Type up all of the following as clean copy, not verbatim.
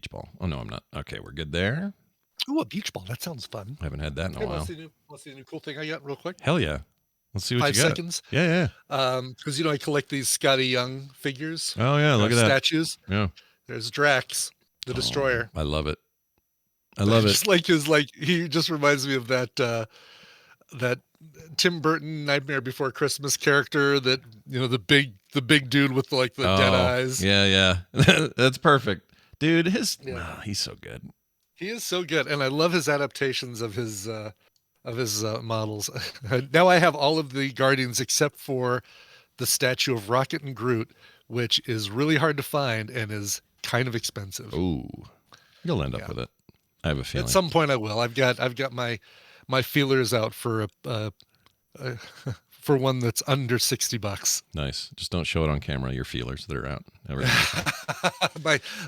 beach ball. Oh, no, I'm not. Okay, we're good there. Ooh, a beach ball. That sounds fun. I haven't had that in a while. Want to see the new cool thing I got real quick? Hell yeah. Let's see what 5 you got. seconds. Yeah. Because, I collect these Scotty Young figures. Oh, yeah, look at that. Statues. Yeah. There's Drax, the Destroyer. I love it. I love it. Just he just reminds me of that Tim Burton Nightmare Before Christmas character that, the big dude with the dead eyes. Yeah. That's perfect. Dude, he's so good. He is so good, and I love his adaptations of his models. Now I have all of the Guardians except for the statue of Rocket and Groot, which is really hard to find and is kind of expensive. Ooh, you'll end up with it. I have a feeling. At some point I will. I've got my feelers out for for one that's under $60. Nice. Just don't show it on camera. Your feelers that are out.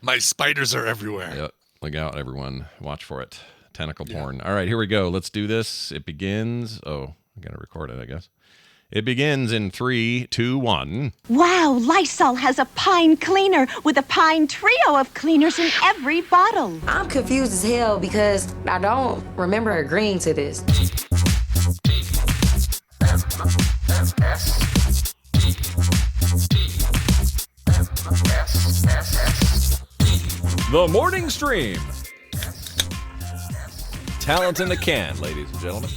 My spiders are everywhere. Yep. Look out, everyone. Watch for it. Tentacle porn. All right, here we go. Let's do this. It begins. Oh, I got to record it, I guess. It begins in 3, 2, 1. Wow, Lysol has a pine cleaner with a pine trio of cleaners in every bottle. I'm confused as hell because I don't remember agreeing to this. The Morning Stream. Talent in the can, ladies and gentlemen.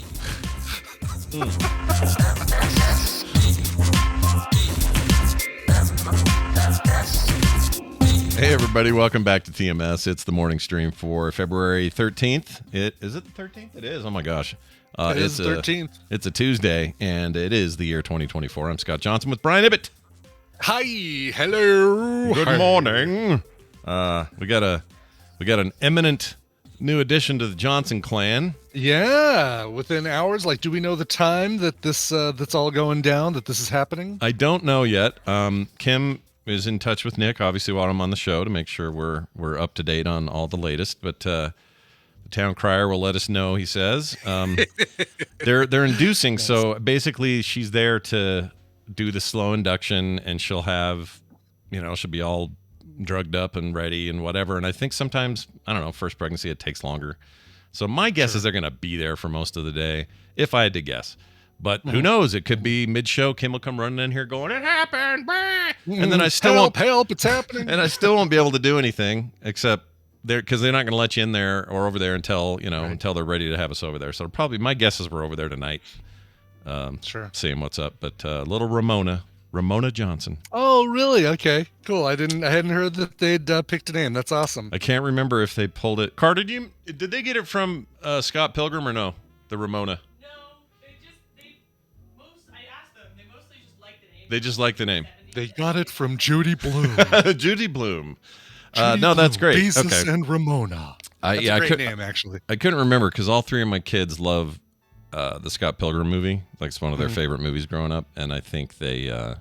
Hey, everybody. Welcome back to TMS. It's the morning stream for February 13th. Is it the 13th? It is. Oh, my gosh. It is the 13th. It's a Tuesday, and it is the year 2024. I'm Scott Johnson with Brian Ibbett. Hi. Hello. Good morning. We got an imminent new addition to the Johnson clan. Yeah, within hours. Do we know the time that this that's all going down, that this is happening? I don't know yet. Kim is in touch with Nick, obviously, while I'm on the show to make sure we're up to date on all the latest. But the town crier will let us know, he says. They're inducing, so basically she's there to do the slow induction, and she'll have, she'll be all drugged up and ready and whatever. And I think sometimes, I don't know, first pregnancy, it takes longer. So my guess is they're going to be there for most of the day, if I had to guess. But who knows? It could be mid-show. Kim will come running in here going, "It happened!" And then I still help! It's happening. And I still won't be able to do anything except because they're not going to let you in there or over there until until they're ready to have us over there. So probably my guess is we're over there tonight, seeing what's up. But little Ramona Johnson. Oh, really? Okay, cool. I hadn't heard that they'd picked a name. That's awesome. I can't remember if they pulled it. Carter, did they get it from Scott Pilgrim or no? The Ramona. No, I asked them. They mostly just liked the name. They just like the name. They got it from Judy Bloom. Judy Bloom. No, that's great. Beezus okay. and Ramona. That's a great name, actually. I couldn't remember because all three of my kids love the Scott Pilgrim movie. It's one of their favorite movies growing up, and I think they.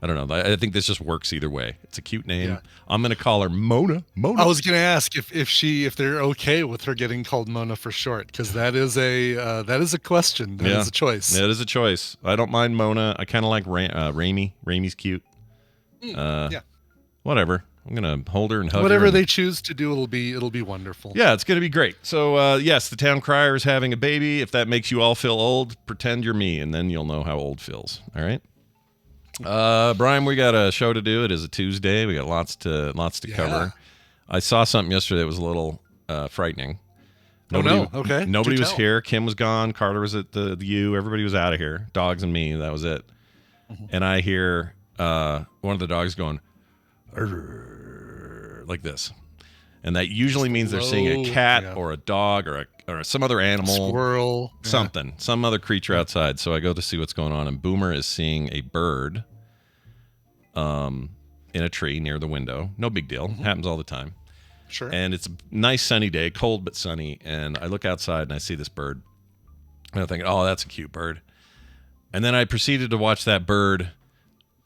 I don't know. I think this just works either way. It's a cute name. Yeah. I'm going to call her Mona. I was going to ask if they're okay with her getting called Mona for short, because that is a question. That is a choice. That is a choice. I don't mind Mona. I kind of like Raimi. Raimi's cute. Yeah. Whatever. I'm going to hold her and hug her. Whatever they choose to do, it'll be wonderful. Yeah, it's going to be great. So, yes, the town crier is having a baby. If that makes you all feel old, pretend you're me, and then you'll know how old feels. All right? Brian, we got a show to do. It is a Tuesday. We got lots to cover. I saw something yesterday that was a little frightening. Okay. Nobody was here. Kim was gone. Carter was at the U. Everybody was out of here. Dogs and me. That was it. Mm-hmm. And I hear one of the dogs going like this, and that usually means they're seeing a cat or a dog or some other animal, squirrel, something, some other creature outside. So I go to see what's going on, and Boomer is seeing a bird in a tree near the window. No big deal. Happens all the time. Sure. And it's a nice sunny day, cold but sunny, and I look outside and I see this bird. And I'm thinking, oh, that's a cute bird. And then I proceeded to watch that bird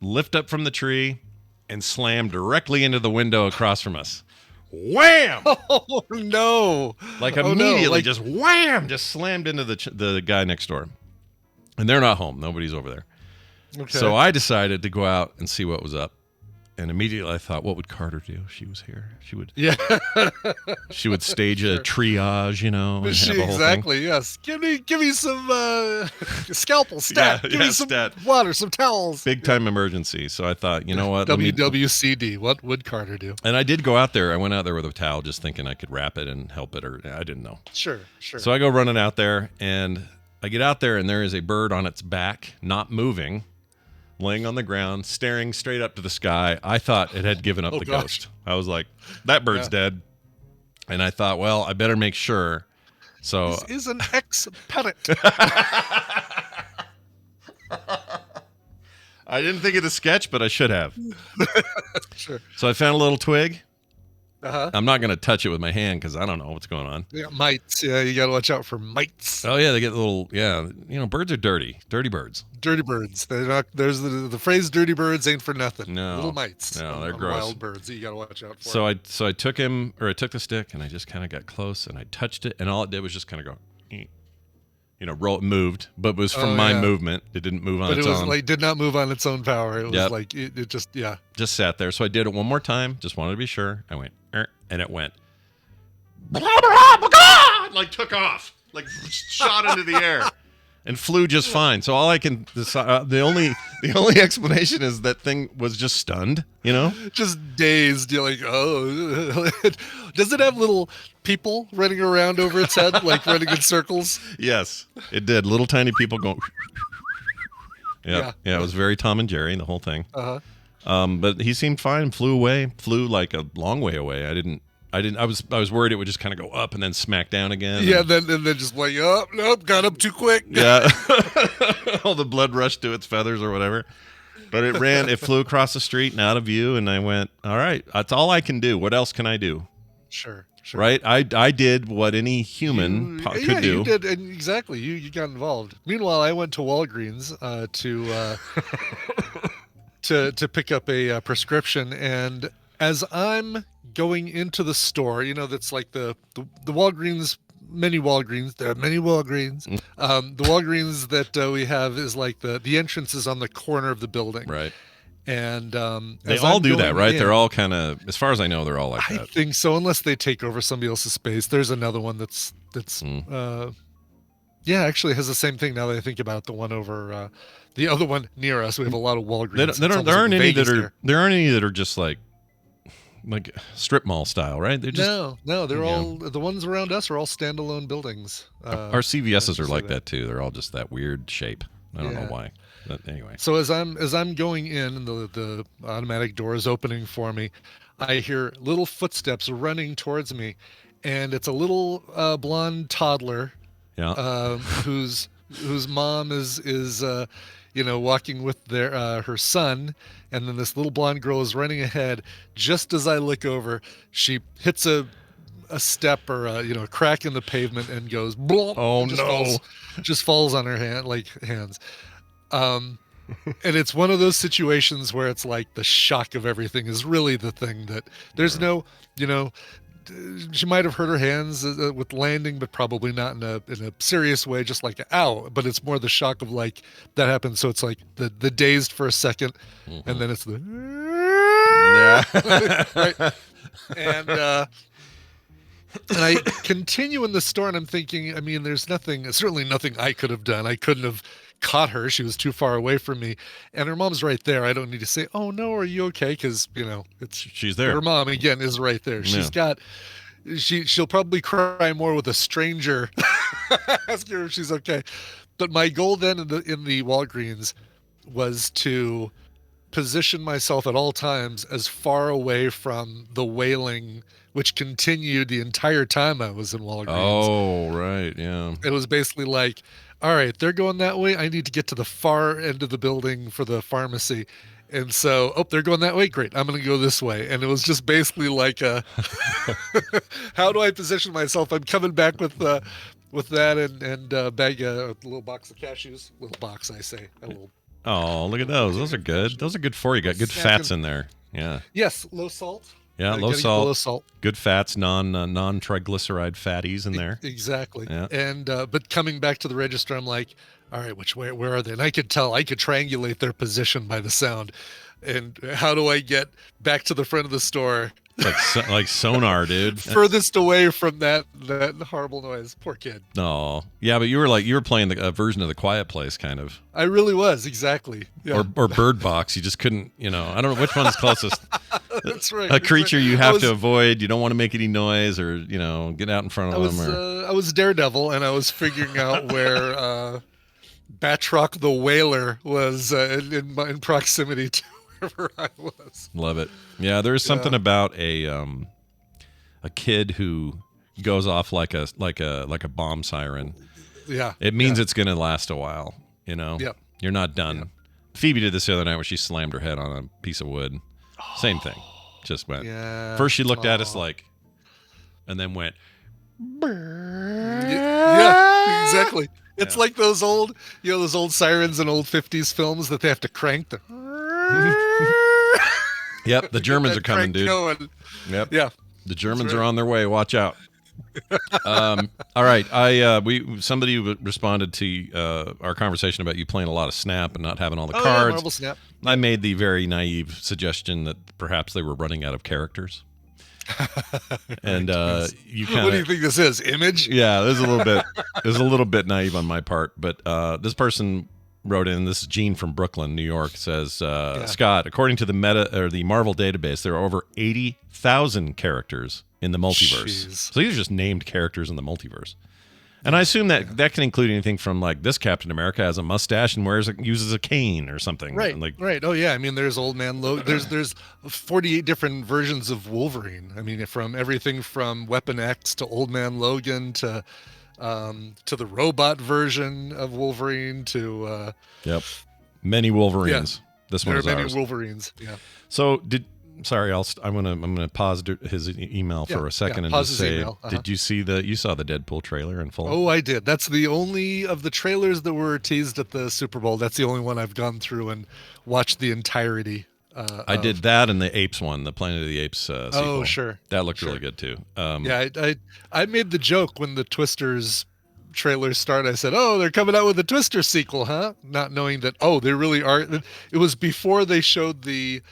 lift up from the tree and slam directly into the window across from us. Wham! Oh, no. Like immediately, just wham! Just slammed into the guy next door. And they're not home. Nobody's over there. Okay. So I decided to go out and see what was up. And immediately I thought, what would Carter do if she was here? She would stage a Sure. triage, and have a whole Exactly. Yes. Give me some scalpel stat. Yeah, Give yeah, me some stat. water, some towels. Big time emergency. So I thought, you know what? WWCD. What would Carter do? And I did go out there. I went out there with a towel, just thinking I could wrap it and help it, or I didn't know. Sure. So I go running out there, and I get out there, and there is a bird on its back, not moving, laying on the ground, staring straight up to the sky. I thought it had given up the gosh. ghost. I was like, that bird's dead. And I thought, well, I better make sure. So This is an ex-parrot. I didn't think of the sketch, but I should have. Sure. So I found a little twig. Uh-huh. I'm not going to touch it with my hand because I don't know what's going on. Yeah, mites. Yeah, you got to watch out for mites. Oh, yeah, they get little, birds are dirty birds. Dirty birds. They're not. There's the phrase "dirty birds" ain't for nothing. No. Little mites. No, they're on gross. Wild birds that you got to watch out for. So I took the stick, and I just kind of got close, and I touched it, and all it did was just kind of go, moved, but it was from my movement. It didn't move on but its it was own. like did not move on its own power. It was Yep. like it just Just sat there. So I did it one more time. Just wanted to be sure. I went, and it went, like took off, like shot into the air, and flew just fine. So all I can decide, the only explanation is that thing was just stunned. just dazed. You're like, oh, does it have little people running around over its head, like running in circles? Yes, it did. Little tiny people going. Yeah. It was very Tom and Jerry, the whole thing. But he seemed fine. Flew away. Flew like a long way away. I was worried it would just kind of go up and then smack down again. Yeah, and then just like, oh, nope, got up too quick. Yeah. All the blood rushed to its feathers or whatever. But it flew across the street and out of view, and I went, all right, that's all I can do. What else can I do? Sure. Right? I did what any human could do. You did, and exactly. You got involved. Meanwhile, I went to Walgreens to pick up a prescription, and as I'm going into the store, that's like the Walgreens, many Walgreens. There are many Walgreens. The Walgreens that we have is like the entrance is on the corner of the building, Right. And They as all I'm do that, going right? in- They're all kind of, as far as I know, they're all like I that. think so, unless they take over somebody else's space. There's another one that's actually has the same thing now that I think about it. The one over the other one near us. We have a lot of Walgreens. There aren't any that are just like strip mall style, right? They're just No, they're all the ones around us are all standalone buildings. our CVSs are say like that. that too. They're all just that weird shape. I don't know Yeah. why. But anyway. So as I'm going in and the automatic door is opening for me, I hear little footsteps running towards me, and it's a little blonde toddler Yeah. whose mom is walking with her son, and then this little blonde girl is running ahead. Just as I look over, she hits a step or a crack in the pavement and goes, "Blop," Oh, just no. just falls on her hands. And it's one of those situations where it's like the shock of everything is really the thing that there's no, she might have hurt her hands with landing, but probably not in a serious way, just like, ow. But it's more the shock of like that happens. So it's like the dazed for a second, and then it's the, right? And I continue in the store, and I'm thinking, I mean, certainly nothing I could have done. I couldn't have caught her. She was too far away from me, and her mom's right there. I don't need to say, "Oh no, are you okay?" Because She's there. her mom again is right there. She'll probably cry more with a stranger asking her if she's okay. But my goal then in the Walgreens was to position myself at all times as far away from the wailing, which continued the entire time I was in Walgreens. Oh, right. Yeah. It was basically like, all right, they're going that way. I need to get to the far end of the building for the pharmacy. And so, they're going that way. Great. I'm going to go this way. And it was just basically like how do I position myself? I'm coming back with that and bag a little box of cashews. Little box, I say. A little. Oh, look at those. Those are good. Those are good for you. Got good Snacking. fats in there. Yeah. Yes, low salt. Yeah, low Gotta get the salt, low salt. good fats, non-triglyceride fatties in there. Exactly. Yeah. And but coming back to the register, I'm like, all right, which way? Where are they? And I could triangulate their position by the sound. And how do I get back to the front of the store? Like sonar, dude. Furthest away from that horrible noise. Poor kid. Oh, yeah, but you were playing the version of The Quiet Place, kind of, I really was, exactly. Yeah. or Bird Box. You just couldn't, I don't know which one's closest. That's right. A creature you I have was- to avoid. You don't want to make any noise, or get out in front I of was them. Or I was Daredevil, and I was figuring out where Batroc the Wailer was in proximity to wherever I was. love it. Yeah, there's something about a kid who goes off like a bomb siren. Yeah. It means it's going to last a while. Yep. You're not done. Yep. Phoebe did this the other night where she slammed her head on a piece of wood. Same thing. Just went. Yeah. First she looked at us and then went. Yeah, exactly. It's like those old sirens in old 50s films that they have to crank the. Yep, the Germans are coming, dude. Going. Yep. Yeah. The Germans right. are on their way. Watch out. All right. Somebody responded to our conversation about you playing a lot of Snap and not having all the Yeah, cards. Marble Snap. I made the very naive suggestion that perhaps they were running out of characters. And you kind of. What do you think this is? Image? Yeah, there's a little bit naive on my part, but this person wrote in. This is Gene from Brooklyn, New York. Says Scott, according to the the Marvel database, there are over 80,000 characters in the multiverse. Jeez. So these are just named characters in the multiverse. And I assume that can include anything from like this Captain America has a mustache and uses a cane or something. Right. Like, right. Oh yeah. I mean, there's Old Man Logan. There's 48 different versions of Wolverine. I mean, from everything from Weapon X to Old Man Logan to the robot version of Wolverine to yep, many Wolverines. This one there is are many ours. Wolverines. Yeah. So I'm gonna pause his email for a second and pause just his say, email. did you saw the Deadpool trailer in full? Oh, I did. That's the only of the trailers that were teased at the Super Bowl. That's the only one I've gone through and watched the entirety. I did that and the Apes one, the Planet of the Apes sequel. Oh, sure. That looked really good too. Yeah, I made the joke when the Twisters trailers started. I said, "Oh, they're coming out with a Twister sequel, huh?" Not knowing that, they really are. It was before they showed the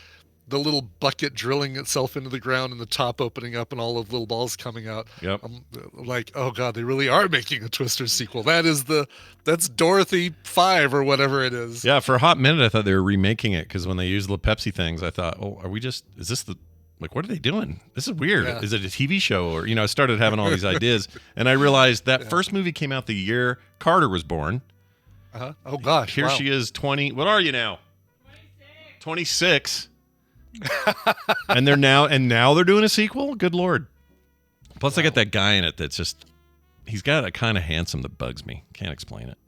little bucket drilling itself into the ground and the top opening up and all of the little balls coming out. Yep. I'm like, oh god, they really are making a Twister sequel. That's Dorothy 5 or whatever it is. Yeah, for a hot minute I thought they were remaking it because when they used the Pepsi things, I thought, is this what are they doing? This is weird. Yeah. Is it a TV show? Or, I started having all these ideas and I realized that first movie came out the year Carter was born. Uh-huh. Oh gosh. Here wow. she is, 20. What are you now? 26. and now they're doing a sequel. Good Lord. Plus, I got that guy in it that's just, he's got a kind of handsome that bugs me. Can't explain it.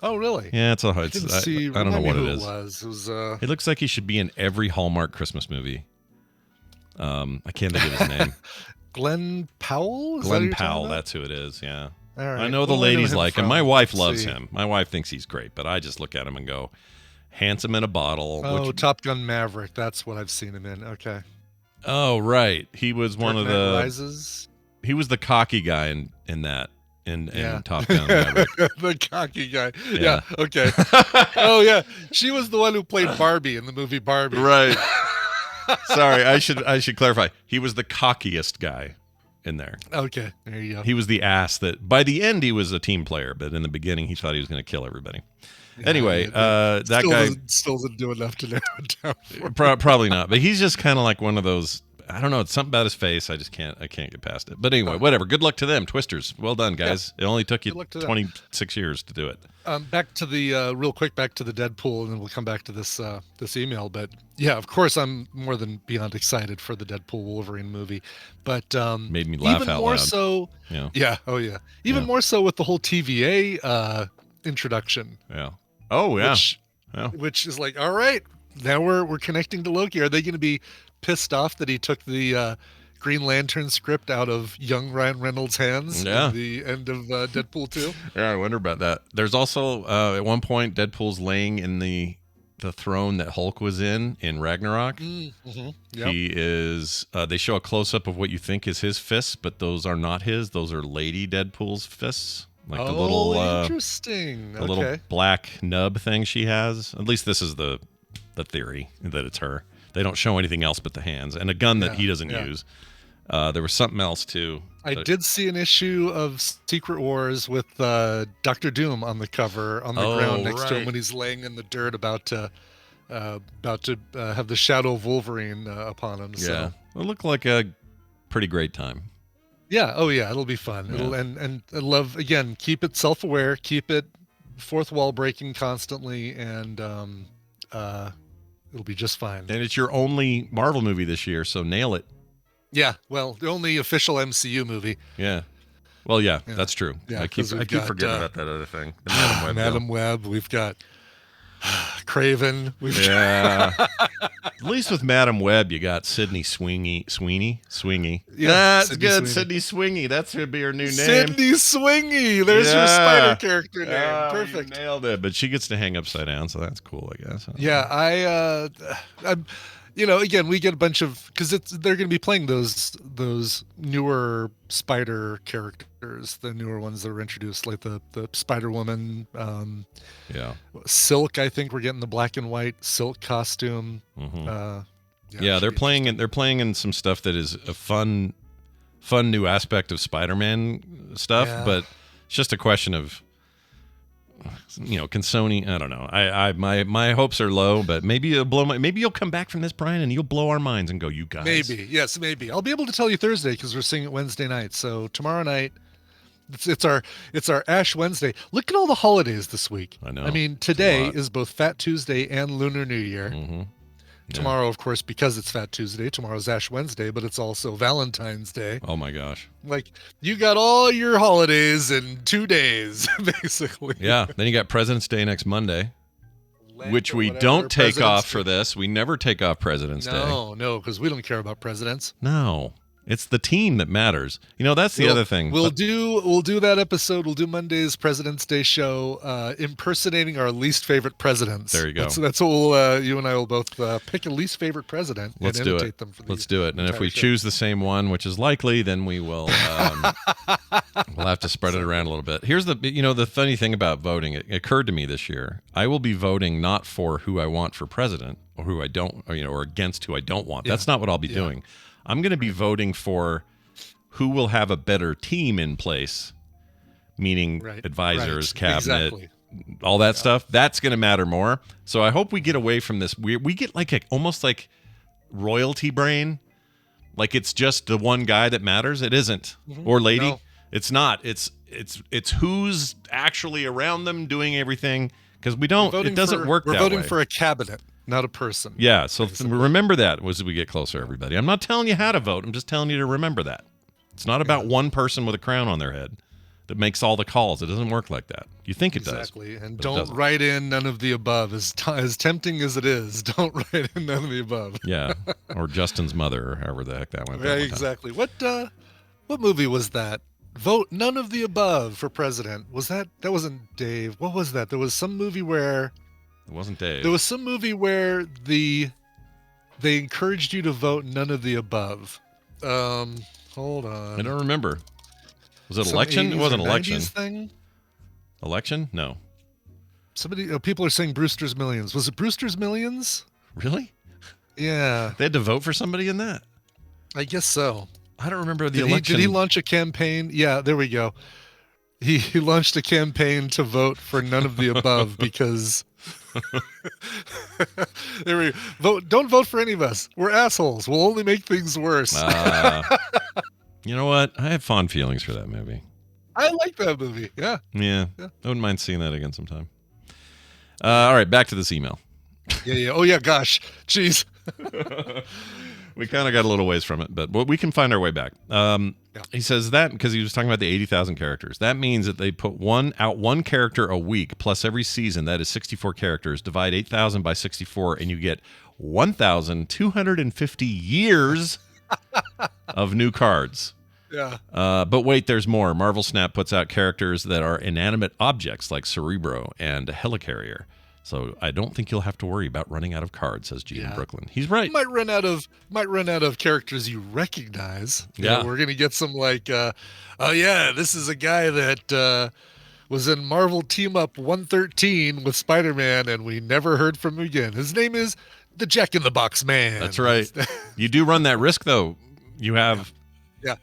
Oh really? Yeah, it's a I didn't see. I don't know what who it is. It was. It looks like he should be in every Hallmark Christmas movie. I can't think of his name. Glenn Powell. Is that who Glenn you're talking Powell. about? That's who it is. Yeah. All right. I know the Well, ladies him like him. from- My wife let's loves see. him. My wife thinks he's great, but I just look at him and go, handsome in a bottle. Oh, Top Gun Maverick. That's what I've seen him in. Okay. Oh, right. He was one Dark of Knight the. Rises. He was the cocky guy in that in Yeah. Top Gun Maverick. The cocky guy. Yeah. Yeah. Okay. Oh yeah, she was the one who played Barbie in the movie Barbie. Right. Sorry, I should clarify. He was the cockiest guy in there. Okay. There you go. He was the ass that by the end he was a team player, but in the beginning he thought he was going to kill everybody. Anyway, that guy still doesn't do enough to narrow it down. probably not, but he's just kind of like one of those. I don't know. It's something about his face. I can't get past it. But anyway, whatever. Good luck to them, Twisters. Well done, guys. It only took you Good luck to them. 26 years to do it. Back to the real quick. Back to the Deadpool, and then we'll come back to this email. But yeah, of course, I'm more than beyond excited for the Deadpool Wolverine movie. But Made me laugh even out more loud. so. Yeah. Yeah. Oh yeah. Even more so with the whole TVA introduction. Yeah. Oh yeah. Which is like, all right, now we're connecting to Loki. Are they going to be pissed off that he took the Green Lantern script out of young Ryan Reynolds' hands Yeah. at the end of Deadpool 2? Yeah, I wonder about that. There's also at one point Deadpool's laying in the the throne that Hulk was in Ragnarok. Yep. He is. They show a close up of what you think is his fists, but those are not his. Those are Lady Deadpool's fists, like the little interesting. the little black nub thing she has. At least this is the theory that it's her. They don't show anything else but the hands and a gun that he doesn't use. There was something else too. I did see an issue of Secret Wars with Dr. Doom on the cover on the ground next to him when he's laying in the dirt about to have the shadow of Wolverine upon him. So. Yeah, it looked like a pretty great time. Yeah. Oh yeah, it'll be fun. Yeah. And I love, again, keep it self-aware, keep it fourth wall breaking constantly, and it'll be just fine. And it's your only Marvel movie this year, so nail it. Yeah, well, the only official MCU movie. Yeah. Well, yeah. That's true. Yeah, I keep forgetting about that other thing. The Madam Web. We've got Craven. At least with Madam Web, you got Sydney Swingy. Yeah, that's Sydney good. Sweeney. Sydney Swingy. That should be her new name. Sydney Swingy. There's your spider character name. Oh, Perfect. You nailed it. But she gets to hang upside down, so that's cool, I guess. Yeah, I'm. Again, we get a bunch of, because they're going to be playing those newer spider characters, the newer ones that are introduced, like the Spider Woman, Silk. I think we're getting the black and white Silk costume. Mm-hmm. They're playing in some stuff that is a fun new aspect of Spider-Man stuff, but it's just a question of, can Sony? I don't know. My hopes are low, but maybe you'll come back from this, Brian, and you'll blow our minds and go, you guys. Maybe. I'll be able to tell you Thursday because we're seeing it Wednesday night. So tomorrow night, it's our Ash Wednesday. Look at all the holidays this week. I know. I mean, today is both Fat Tuesday and Lunar New Year. Mm-hmm. Tomorrow, of course, because it's Fat Tuesday, tomorrow's Ash Wednesday, but it's also Valentine's Day. Oh my gosh. Like, you got all your holidays in 2 days, basically. Yeah. Then you got President's Day next Monday, which we whatever, don't take President's off Day. for this. We never take off President's Day. No, because we don't care about presidents. No. It's the team that matters. That's the other thing. We'll do that episode. We'll do Monday's President's Day show, impersonating our least favorite presidents. There you go. That's what you and I will both pick a least favorite president Let's and do imitate it. them. For Let's do it. And if we show. choose the same one, which is likely, then we will we'll have to spread it around a little bit. Here's the funny thing about voting. It occurred to me this year. I will be voting not for who I want for president or who I don't, or against who I don't want. That's not what I'll be doing. I'm going to be voting for who will have a better team in place, meaning advisors, cabinet, all that stuff. That's going to matter more. So I hope we get away from this. We get almost like royalty brain, like it's just the one guy that matters. It isn't, or lady. No. It's not. It's who's actually around them doing everything, because we don't. It doesn't work that way. We're voting for a cabinet. Not a person. Yeah, so remember that as we get closer, everybody. I'm not telling you how to vote. I'm just telling you to remember that. It's not about one person with a crown on their head that makes all the calls. It doesn't work like that. You think it does. Exactly. And don't write in none of the above. As tempting as it is, don't write in none of the above. Yeah, or Justin's mother, or however the heck that went. Yeah, exactly. What movie was that? Vote none of the above for president. That wasn't Dave. What was that? There was some movie where... It wasn't Dave. There was some movie where they encouraged you to vote none of the above. Hold on. I don't remember. Was it election? It wasn't election. Thing? Election? No. People are saying Brewster's Millions. Was it Brewster's Millions? Really? Yeah. They had to vote for somebody in that? I guess so. I don't remember the election. Did he launch a campaign? Yeah, there we go. He launched a campaign to vote for none of the above because... There we go. Don't vote for any of us. We're assholes. We'll only make things worse. You know what? I have fond feelings for that movie. I like that movie. Yeah. I wouldn't mind seeing that again sometime. All right, back to this email. Yeah. Oh yeah. Gosh. Jeez. We kind of got a little ways from it, but we can find our way back. He says that because he was talking about the 80,000 characters. That means that they put one character a week plus every season. That is 64 characters. Divide 8,000 by 64, and you get 1,250 years of new cards. Yeah. But wait, there's more. Marvel Snap puts out characters that are inanimate objects like Cerebro and Helicarrier. So I don't think you'll have to worry about running out of cards, says Gene in Brooklyn. He's right. Might run out of characters you recognize. You know, we're gonna get some like, oh yeah, this is a guy that was in Marvel Team Up 113 with Spider-Man, and we never heard from him again. His name is the Jack in the Box Man. That's right. You do run that risk though. You have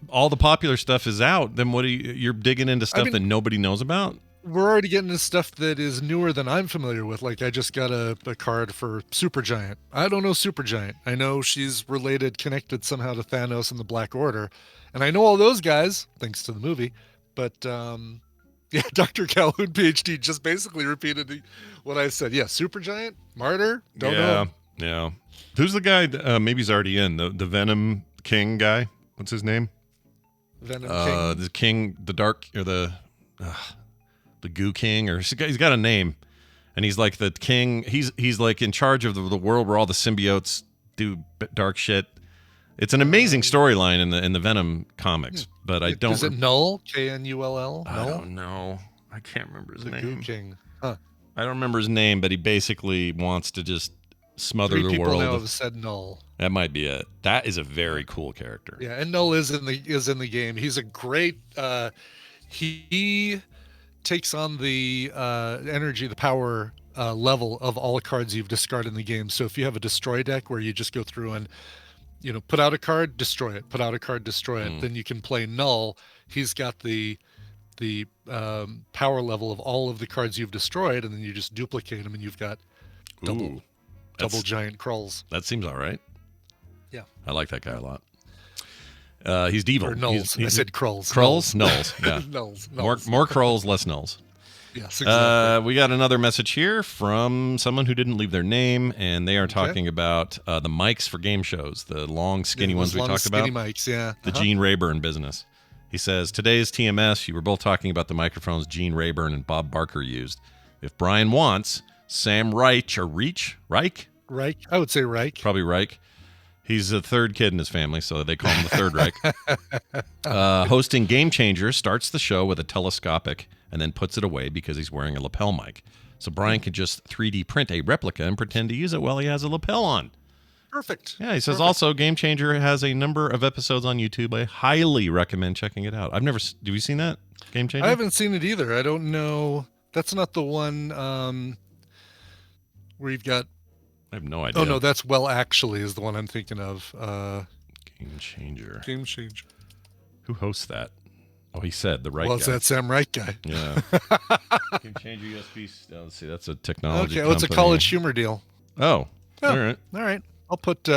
all the popular stuff is out. Then what? You're digging into stuff that nobody knows about. We're already getting into stuff that is newer than I'm familiar with. Like I just got a card for Supergiant. I don't know Supergiant. I know she's connected somehow to Thanos and the Black Order. And I know all those guys, thanks to the movie. But Dr. Calhoun, PhD, just basically repeated what I said. Yeah, Supergiant, Martyr, don't know. Yeah. Who's the guy, maybe he's already in, the Venom King guy? What's his name? Venom King? The King, the Dark, or the Goo King, or he's got a name, and he's like the king. He's like in charge of the world where all the symbiotes do dark shit. It's an amazing storyline in the Venom comics, but I don't. Is it Null? K-N-U-L-L? I don't know. I can't remember his name. Goo King. Huh. I don't remember his name, but he basically wants to just smother the world. 3 people now have said Null. That might be it. That is a very cool character. Yeah, and Null is in the game. He's a great. He takes on the energy, the power level of all cards you've discarded in the game. So if you have a destroy deck where you just go through and put out a card, destroy it, put out a card, destroy it, then you can play Null. He's got the power level of all of the cards you've destroyed, and then you just duplicate them, and you've got double giant Krulls. That seems all right. Yeah, I like that guy a lot. He's devil. Or Nulls. I said Krulls. Krulls? Nulls. Yeah. Nulls. More Krulls, less Nulls. Yes, exactly. We got another message here from someone who didn't leave their name, and they are talking about the mics for game shows, the long, skinny ones we talked about. Skinny mics, yeah. The Gene Rayburn business. He says, today's TMS, you were both talking about the microphones Gene Rayburn and Bob Barker used. If Brian wants, Sam Reich, Reich? Reich? I would say Reich. Probably Reich. He's the third kid in his family, so they call him the Third Reich. Hosting Game Changer starts the show with a telescopic and then puts it away because he's wearing a lapel mic. So Brian can just 3D print a replica and pretend to use it while he has a lapel on. Perfect. Yeah, he says also Game Changer has a number of episodes on YouTube. I highly recommend checking it out. Have you seen that, Game Changer? I haven't seen it either. I don't know. That's not the one where you've got... I have no idea. Oh, no, that's Well Actually is the one I'm thinking of. Game Changer. Game Changer. Who hosts that? Oh, he said the right Well, guy. it's that Sam Reich guy. Yeah. Game Changer USB. Let's see. That's a technology Okay, it's a College Humor deal. Oh, all right. All right. I'll put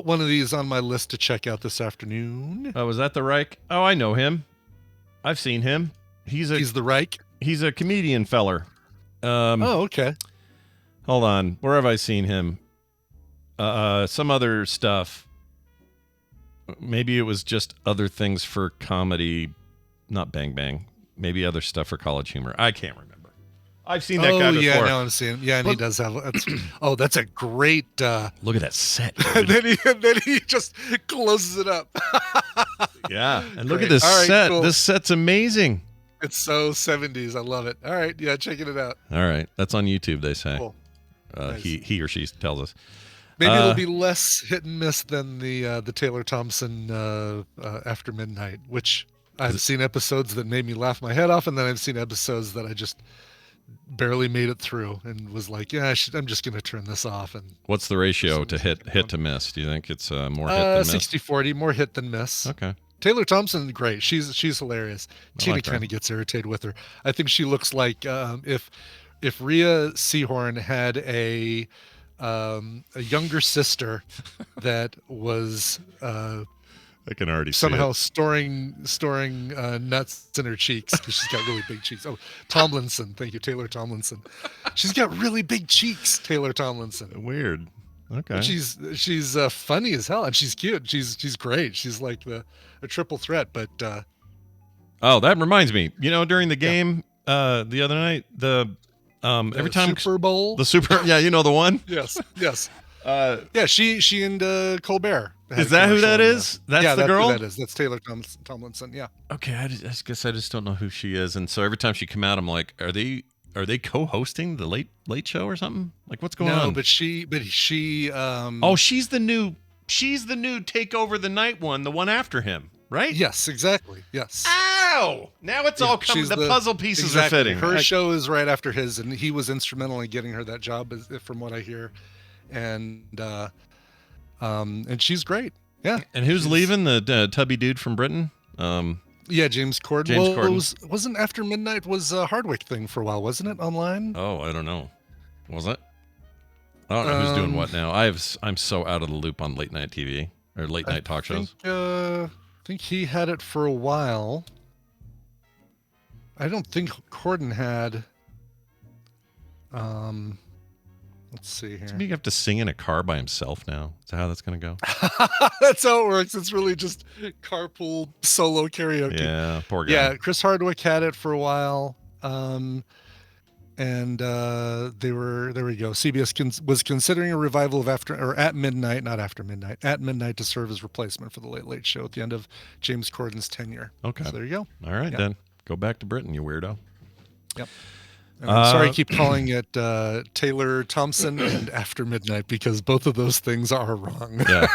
one of these on my list to check out this afternoon. Oh, was that the Reich? Oh, I know him. I've seen him. He's the Reich? He's a comedian feller. Oh, okay. Hold on. Where have I seen him? Some other stuff. Maybe it was just other things for comedy, not Bang Bang. Maybe other stuff for College Humor. I can't remember. I've seen that guy before. Yeah, now I'm seeing him. Yeah, and he does have... that's a great... Look at that set. and then he just closes it up. Yeah, and look at this set. Cool. This set's amazing. It's so 70s. I love it. All right, yeah, checking it out. All right, that's on YouTube, they say. Cool. Nice. He or she tells us. Maybe it'll be less hit and miss than the Taylor Thompson After Midnight, which I've seen episodes that made me laugh my head off, and then I've seen episodes that I just barely made it through and was like, yeah, I'm just going to turn this off. And what's the ratio to hit to miss? Do you think it's more hit than miss? 60-40, more hit than miss. Okay. Taylor Thompson, great. She's hilarious. Tina kind of gets irritated with her. I think she looks like if Rhea Seehorn had a younger sister that was I can already somehow see it. storing nuts in her cheeks because she's got really big cheeks. Oh, Tomlinson, thank you, Taylor Tomlinson. She's got really big cheeks, Taylor Tomlinson. Weird. Okay. But she's funny as hell, and she's cute. She's great. She's like a triple threat. But oh, that reminds me. During the game the other night, every time Super Bowl, yeah, the one. Yes. Yeah, she and Colbert. Is that who that is? That's the girl? Who that is. That's Taylor Tomlinson. Yeah. Okay, I guess I just don't know who she is, and so every time she come out, I'm like, are are they co-hosting the late show or something? Like what's going on? No, but she. Oh, she's the new take over the night one, the one after him, right? Yes, exactly. Yes. Ow! Now it's all coming. She's The puzzle pieces are fitting. Her show is right after his, and he was instrumental in getting her that job, from what I hear. And she's great. Yeah. And who's leaving? The tubby dude from Britain? Yeah, James Corden. James Corden. It wasn't After Midnight was a Hardwick thing for a while, wasn't it? Online. Oh, I don't know. Was it? I don't know who's doing what now. I'm so out of the loop on late night TV or late night talk shows. I think he had it for a while. I don't think Corden had. Let's see here. You have to sing in a car by himself now. Is that how that's going to go? That's how it works. It's really just carpool solo karaoke. Yeah, poor guy. Yeah, Chris Hardwick had it for a while. And there we go. CBS was considering a revival of At Midnight to serve as replacement for the Late Late Show at the end of James Corden's tenure. Okay. So there you go. All right, then. Go back to Britain, you weirdo. Yep. I'm sorry I keep calling it Taylor Thompson and After Midnight because both of those things are wrong. Yeah.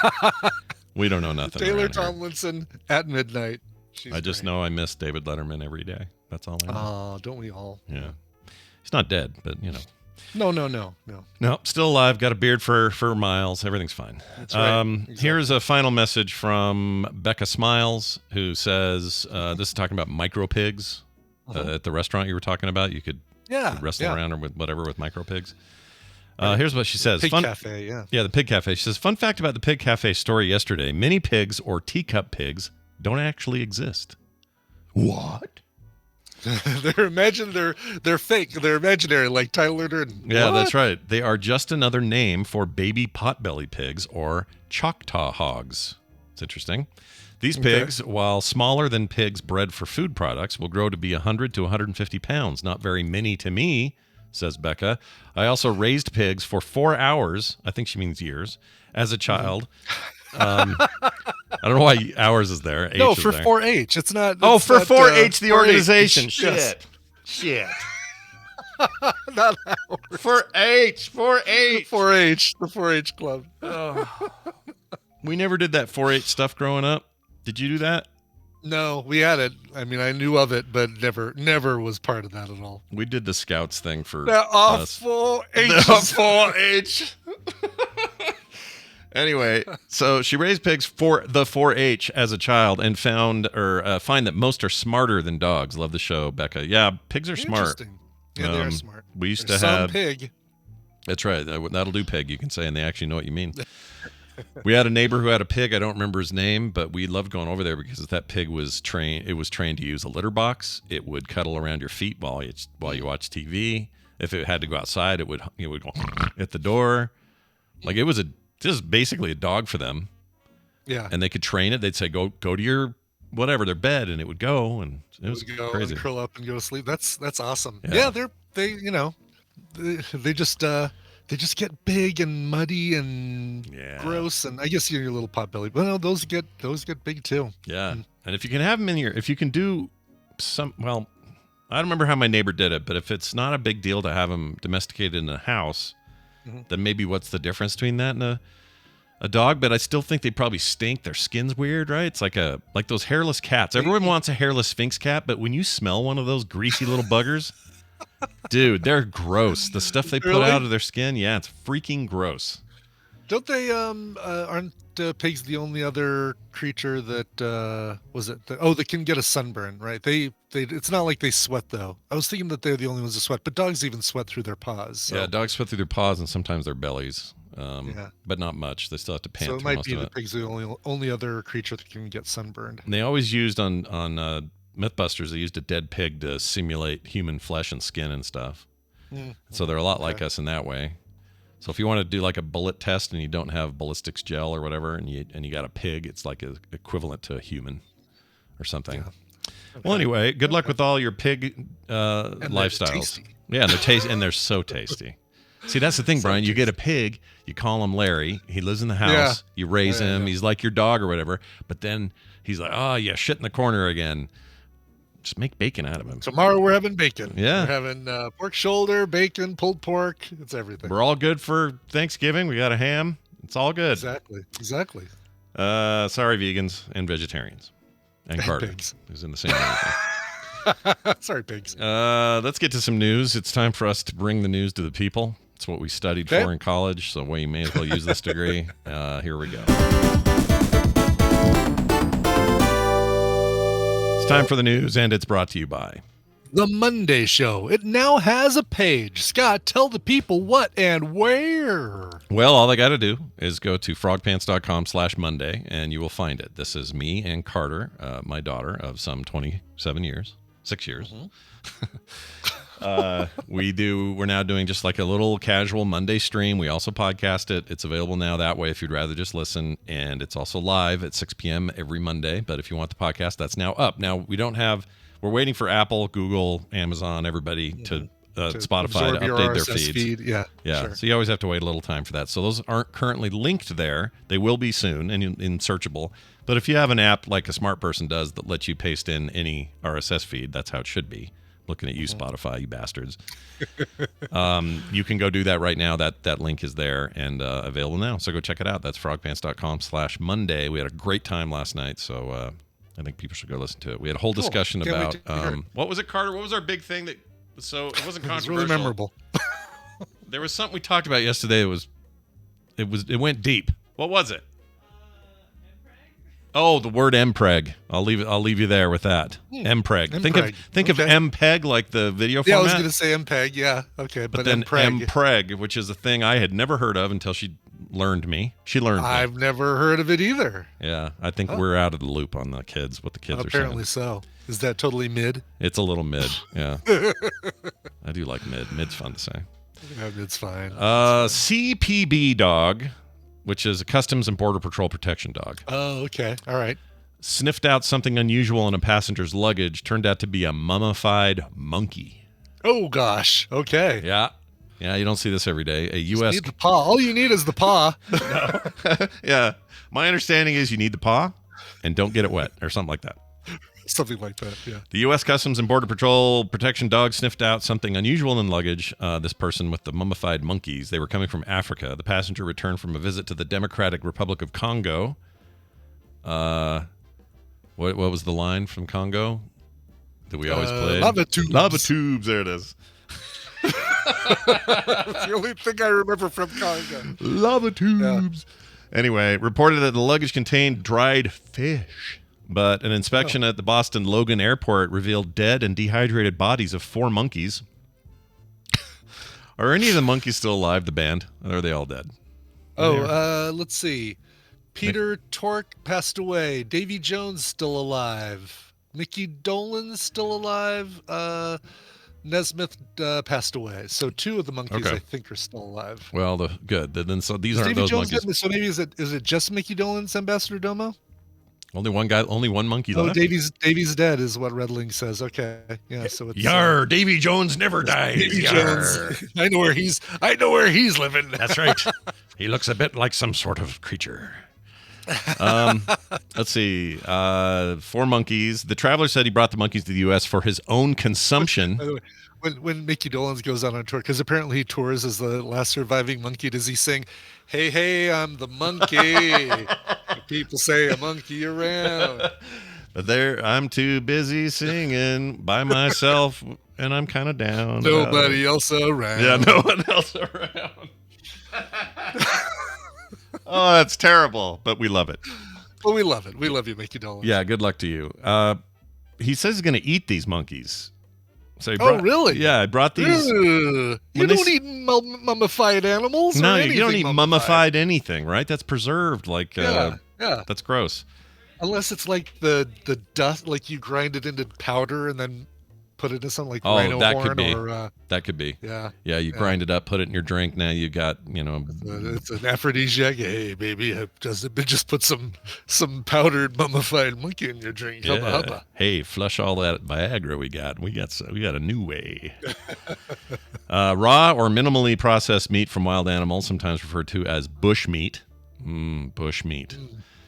We don't know nothing. Taylor Tomlinson at midnight. I just know I miss David Letterman every day. That's all I know. Oh, don't we all? Yeah. He's not dead, but you know. No. No, still alive. Got a beard for miles. Everything's fine. That's right. Exactly. Here's a final message from Becca Smiles, who says, this is talking about micro pigs at the restaurant you were talking about. You could wrestle around with whatever with micro pigs. Here's what she says. Pig Cafe, yeah. Yeah, the Pig Cafe. She says, fun fact about the Pig Cafe story yesterday. Mini pigs or teacup pigs don't actually exist. What? They're fake. They're imaginary, like Tyler Durden. Yeah, What? that's right. They are just another name for baby potbelly pigs or Choctaw hogs. It's interesting. These pigs, while smaller than pigs bred for food products, will grow to be 100 to 150 pounds. Not very many to me, says Becca. I also raised pigs for 4 hours, I think she means years, as a child. I don't know why hours is there. H no, is for there. 4-H. It's not. Oh, it's for not, 4-H, the 4-H. organization. Yes. Shit. Not hours. 4-H. 4-H. The 4-H club. We never did that 4-H stuff growing up. Did you do that? No, we had it. I mean, I knew of it, but never was part of that at all. We did the scouts thing for There are us. 4-H. The 4-H. Anyway, so she raised pigs for the 4-H as a child and find that most are smarter than dogs. Love the show, Becca. Yeah, pigs are smart. Interesting. Yeah, they are smart. We used There's to have some pig. That's right. That'll do, pig. You can say, and they actually know what you mean. We had a neighbor who had a pig. I don't remember his name, but we loved going over there because that pig was trained. It was trained to use a litter box. It would cuddle around your feet while you watch TV. If it had to go outside, it would go at the door. Like it was just basically a dog for them. Yeah. And they could train it. They'd say, go to your whatever, their bed, and it would go, and it was crazy. And curl up and go to sleep. That's awesome. Yeah. Yeah, they just get big and muddy and gross, and I guess your little pot belly. But no, those get big too. Yeah, and if you can have them if you can do some, well, I don't remember how my neighbor did it, but if it's not a big deal to have them domesticated in a house, then maybe what's the difference between that and a dog? But I still think they probably stink. Their skin's weird, right? It's like those hairless cats. Everyone wants a hairless Sphinx cat, but when you smell one of those greasy little buggers, dude, they're gross. The stuff they put out of their skin, yeah, it's freaking gross. Don't they? Aren't pigs the only other creature that that can get a sunburn? Right? They. It's not like they sweat though. I was thinking that they're the only ones that sweat, but dogs even sweat through their paws. So. Yeah, dogs sweat through their paws and sometimes their bellies. But not much. They still have to pant. So it might be the pig's the only other creature that can get sunburned. And they always used on Mythbusters. They used a dead pig to simulate human flesh and skin and stuff. So they're a lot like us in that way. So if you want to do like a bullet test and you don't have ballistics gel or whatever, and you got a pig, it's like equivalent to a human or something. Yeah. Okay. Well, anyway, good luck with all your pig lifestyles. Yeah, they're tasty, and they're so tasty. See, that's the thing, Brian. You get a pig, you call him Larry. He lives in the house. You raise him. He's like your dog or whatever. But then he's like, oh, yeah, shit in the corner again. Just make bacon out of him. Tomorrow we're having bacon. Yeah. We're having pork shoulder, bacon, pulled pork. It's everything. We're all good for Thanksgiving. We got a ham. It's all good. Exactly. Sorry, vegans and vegetarians. And Carter, pigs. who's in the same area. Sorry, pigs. Let's get to some news. It's time for us to bring the news to the people. It's what we studied for in college, so we may as well use this degree. Here we go. It's time for the news, and it's brought to you by The Monday Show. It now has a page. Scott, tell the people what and where. Well, all they got to do is go to frogpants.com/Monday, and you will find it. This is me and Carter, my daughter of some 27 years, 6 years. We're now doing just like a little casual Monday stream. We also podcast it. It's available now that way if you'd rather just listen. And it's also live at 6 p.m. every Monday. But if you want the podcast, that's now up. Now, we're waiting for Apple, Google, Amazon, everybty to Spotify to update their RSS feeds. feed. Yeah. Sure. So you always have to wait a little time for that. So those aren't currently linked there. They will be soon and in searchable. But if you have an app like a smart person does that lets you paste in any RSS feed, that's how it should be. Looking at you, Spotify, you bastards. You can go do that right now. That link is there and available now. So go check it out. That's frogpants.com/Monday. We had a great time last night, so I think people should go listen to it. We had a whole discussion about what was it, Carter? What was our big thing that was so it wasn't controversial? It was really memorable. There was something we talked about yesterday. It went deep. What was it? Oh, the word MPreg. I'll leave you there with that. MPreg. Think of MPeg like the video format. Yeah, I was going to say MPeg. Yeah, okay, but then MPreg. MPreg, which is a thing I had never heard of until she learned me. I've never heard of it either. Yeah, I think we're out of the loop on the kids. What the kids are saying. Apparently so. Is that totally mid? It's a little mid. Yeah, I do like mid. Mid's fun to say. Yeah, it's fine. CPB dog, which is a Customs and Border Patrol protection dog. Oh, okay. All right. Sniffed out something unusual in a passenger's luggage. Turned out to be a mummified monkey. Oh, gosh. Okay. Yeah. Yeah, you don't see this every day. A U.S. Need the paw. All you need is the paw. Yeah. My understanding is you need the paw and don't get it wet or something like that. Something like that, yeah. The U.S. Customs and Border Patrol protection dog sniffed out something unusual in luggage. This person with the mummified monkeys. They were coming from Africa. The passenger returned from a visit to the Democratic Republic of Congo. What was the line from Congo that we always played? Lava tubes. Lava tubes. There it is. That's the only thing I remember from Congo. Lava tubes. Yeah. Anyway, reported that the luggage contained dried fish. But an inspection at the Boston Logan Airport revealed dead and dehydrated bodies of 4 monkeys. Are any of the monkeys still alive, the band? Or are they all dead? Let's see. Peter Tork passed away. Davy Jones still alive. Mickey Dolan's still alive. Nesmith passed away. So 2 of the monkeys, I think, are still alive. Well, good. Then so these aren't Davy those Jones monkeys. So maybe is it just Mickey Dolan's Ambassador Domo? Only one monkey left. Davy's dead is what Redling says. Okay, yeah. So it's Yar, Davy Jones never dies. Davy Jones. I know where he's living. That's right. He looks a bit like some sort of creature. Let's see. 4 monkeys. The traveler said he brought the monkeys to the U.S. for his own consumption. By the way, when Mickey Dolenz goes on a tour, because apparently he tours as the last surviving monkey, does he sing, "Hey, hey, I'm the monkey. People say a monkey around." But I'm too busy singing by myself, and I'm kind of down. Nobody else around. Yeah, no one else around. Oh, that's terrible, but we love it. Well, we love it. We love you, Mickey Dolenz. Yeah, good luck to you. He says he's going to eat these monkeys. So really? Yeah, I brought these. You don't eat mummified animals. No, you don't eat mummified anything, right? That's preserved. Like, yeah, that's gross. Unless it's like the dust, like you grind it into powder and then put it into something like rhino horn that could be. Yeah. Yeah, you grind it up, put it in your drink. Now you got, it's an aphrodisiac. Hey, baby, just put some powdered mummified monkey in your drink. Yeah. Hubba, hubba. Hey, flush all that Viagra we got. We got a new way. Raw or minimally processed meat from wild animals, sometimes referred to as bushmeat. Bushmeat.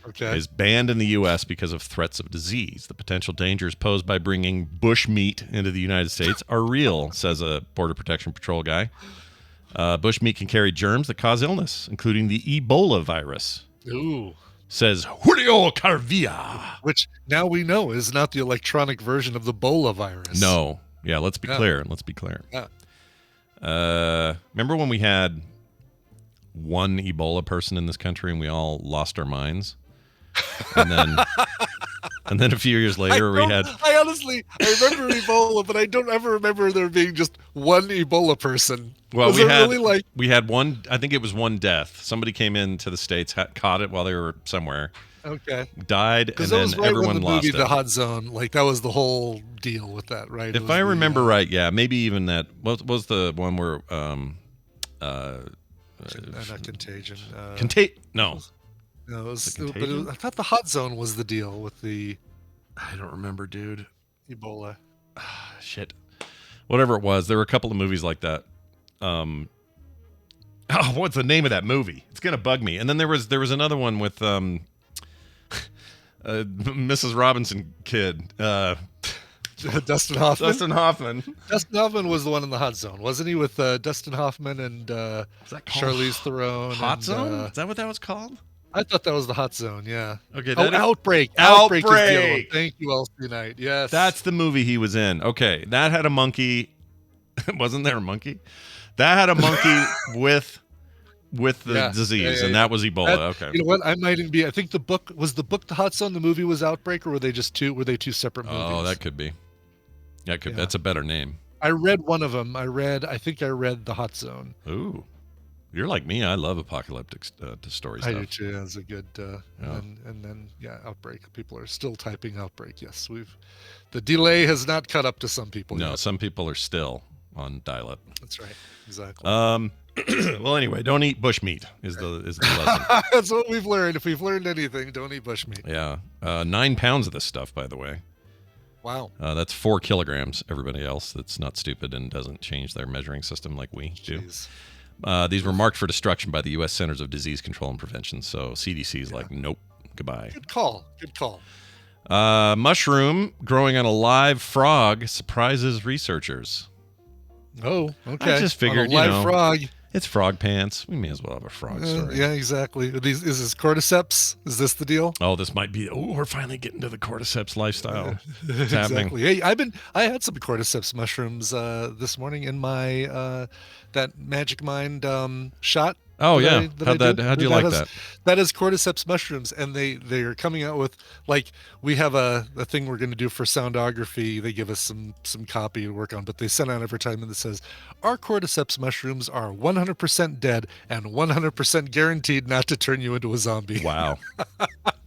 Okay. is banned in the U.S. because of threats of disease. The potential dangers posed by bringing bush meat into the United States are real, says a Border Protection Patrol guy. Bush meat can carry germs that cause illness, including the Ebola virus, Ooh. says Julio Carvilla. Which now we know is not the electronic version of the Ebola virus. No. Yeah, let's be clear. Let's be clear. Yeah. Remember when we had one Ebola person in this country and we all lost our minds? And then a few years later we had... I honestly remember Ebola, but I don't ever remember there being just one Ebola person. Well, Was we had one, I think it was one death. Somebody came into the States, caught it while they were somewhere. Okay. Died, and Because then that was right everyone when the lost movie it. The Hot Zone, like that was the whole deal with that, right? If I remember right, yeah, maybe even that was the one where not Contagion. No. No, it was, Contagion? I thought The Hot Zone was the deal with the I don't remember, dude. Ebola. Shit. Whatever it was, there were a couple of movies like that. What's the name of that movie? It's gonna bug me. And then there was another one with Mrs. Robinson kid. Dustin Hoffman. Dustin Hoffman. Dustin Hoffman was the one in The Hot Zone, wasn't he? With Dustin Hoffman and Charlize Theron. Hot Zone? Is that what that was called? I thought that was The Hot Zone. Yeah. Okay. Outbreak. Outbreak. Is the other one. Thank you, Elsie Knight. Yes. That's the movie he was in. Okay, that had a monkey. Wasn't there a monkey? That had a monkey with the disease, and that was Ebola. Okay. You know what? I might even be. I think the book The Hot Zone. The movie was Outbreak, or were they two separate movies? Oh, that could be. That could. Yeah. That's a better name. I read one of them. I think I read The Hot Zone. Ooh. You're like me. I love apocalyptic stories. I do too. That's a good. And then Outbreak. People are still typing Outbreak. Yes, the delay has not caught up to some people. No, yet. Some people are still on dial-up. That's right. Exactly. Well, anyway, don't eat bush meat is the lesson. That's what we've learned. If we've learned anything, don't eat bush meat. Yeah. 9 pounds of this stuff, by the way. Wow. That's 4 kilograms. Everybody else that's not stupid and doesn't change their measuring system like we do. These were marked for destruction by the U.S. Centers of Disease Control and Prevention. So CDC is like, nope, goodbye. Good call. Mushroom growing on a live frog surprises researchers. Oh, okay. I just figured, on a live frog. It's frog pants. We may as well have a frog story. Yeah, exactly. Is this cordyceps? Is this the deal? Oh, this might be. Oh, we're finally getting to the cordyceps lifestyle. It's exactly. happening. Hey, I had some cordyceps mushrooms this morning in my that Magic Mind shot. Oh yeah, how'd you like that? That is cordyceps mushrooms, and they are coming out with, like, we have a thing we're going to do for soundography. They give us some copy to work on, but they send out an advertisement that says our cordyceps mushrooms are 100% dead and 100% guaranteed not to turn you into a zombie. Wow,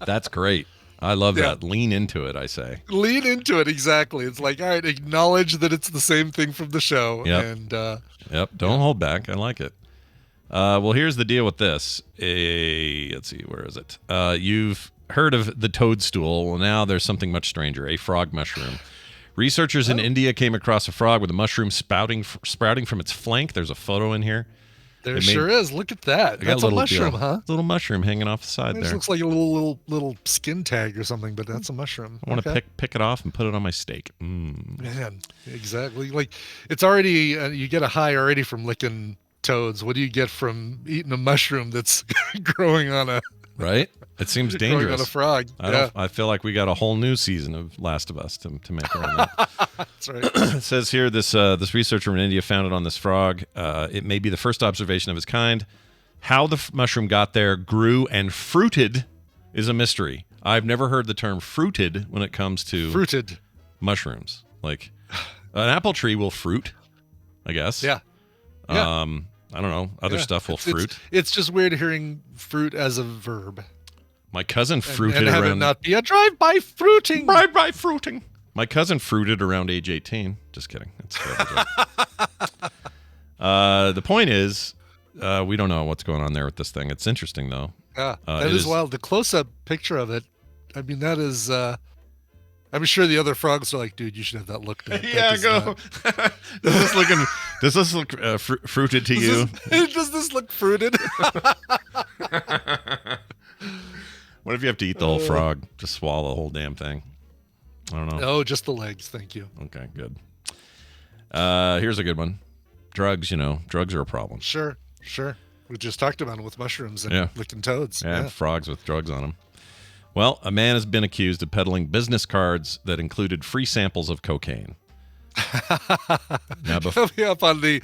that's great. I love that. Lean into it, I say. Lean into it, exactly. It's like, all right, acknowledge that it's the same thing from the show. Yep. And don't hold back. I like it. Well, here's the deal with this. Let's see, where is it? You've heard of the toadstool. Well, now there's something much stranger, a frog mushroom. Researchers in India came across a frog with a mushroom sprouting from its flank. There's a photo in here. There sure is. Look at that. That's a mushroom, huh? Little mushroom hanging off the side there. It looks like a little skin tag or something, but that's a mushroom. I want to pick it off and put it on my steak. Man, exactly. Like, it's already, you get a high already from licking toads. What do you get from eating a mushroom that's growing on a right? It seems dangerous. Growing on a frog. I feel like we got a whole new season of Last of Us to make around that. That's right. It says here this researcher in India found it on this frog. It may be the first observation of its kind. How the mushroom got there, grew, and fruited is a mystery. I've never heard the term fruited when it comes to mushrooms. Like, an apple tree will fruit, I guess. Yeah. I don't know. Other stuff will fruit. It's just weird hearing fruit as a verb. My cousin fruited and around. Have it not be a drive-by fruiting. Drive-by fruiting. My cousin fruited around age 18. Just kidding. That's the point is, we don't know what's going on there with this thing. It's interesting though. Yeah, that is wild. The close-up picture of it. I mean, that is. I'm sure the other frogs are like, dude, you should have that looked at. Yeah, go. Does this look fruited to you? Does this look fruited? What if you have to eat the whole frog? Just swallow the whole damn thing. I don't know. Oh, just the legs. Thank you. Okay, good. Here's a good one. Drugs, drugs are a problem. Sure. We just talked about it with mushrooms and licking toads. Yeah, frogs with drugs on them. Well, a man has been accused of peddling business cards that included free samples of cocaine. Now, Coming up on the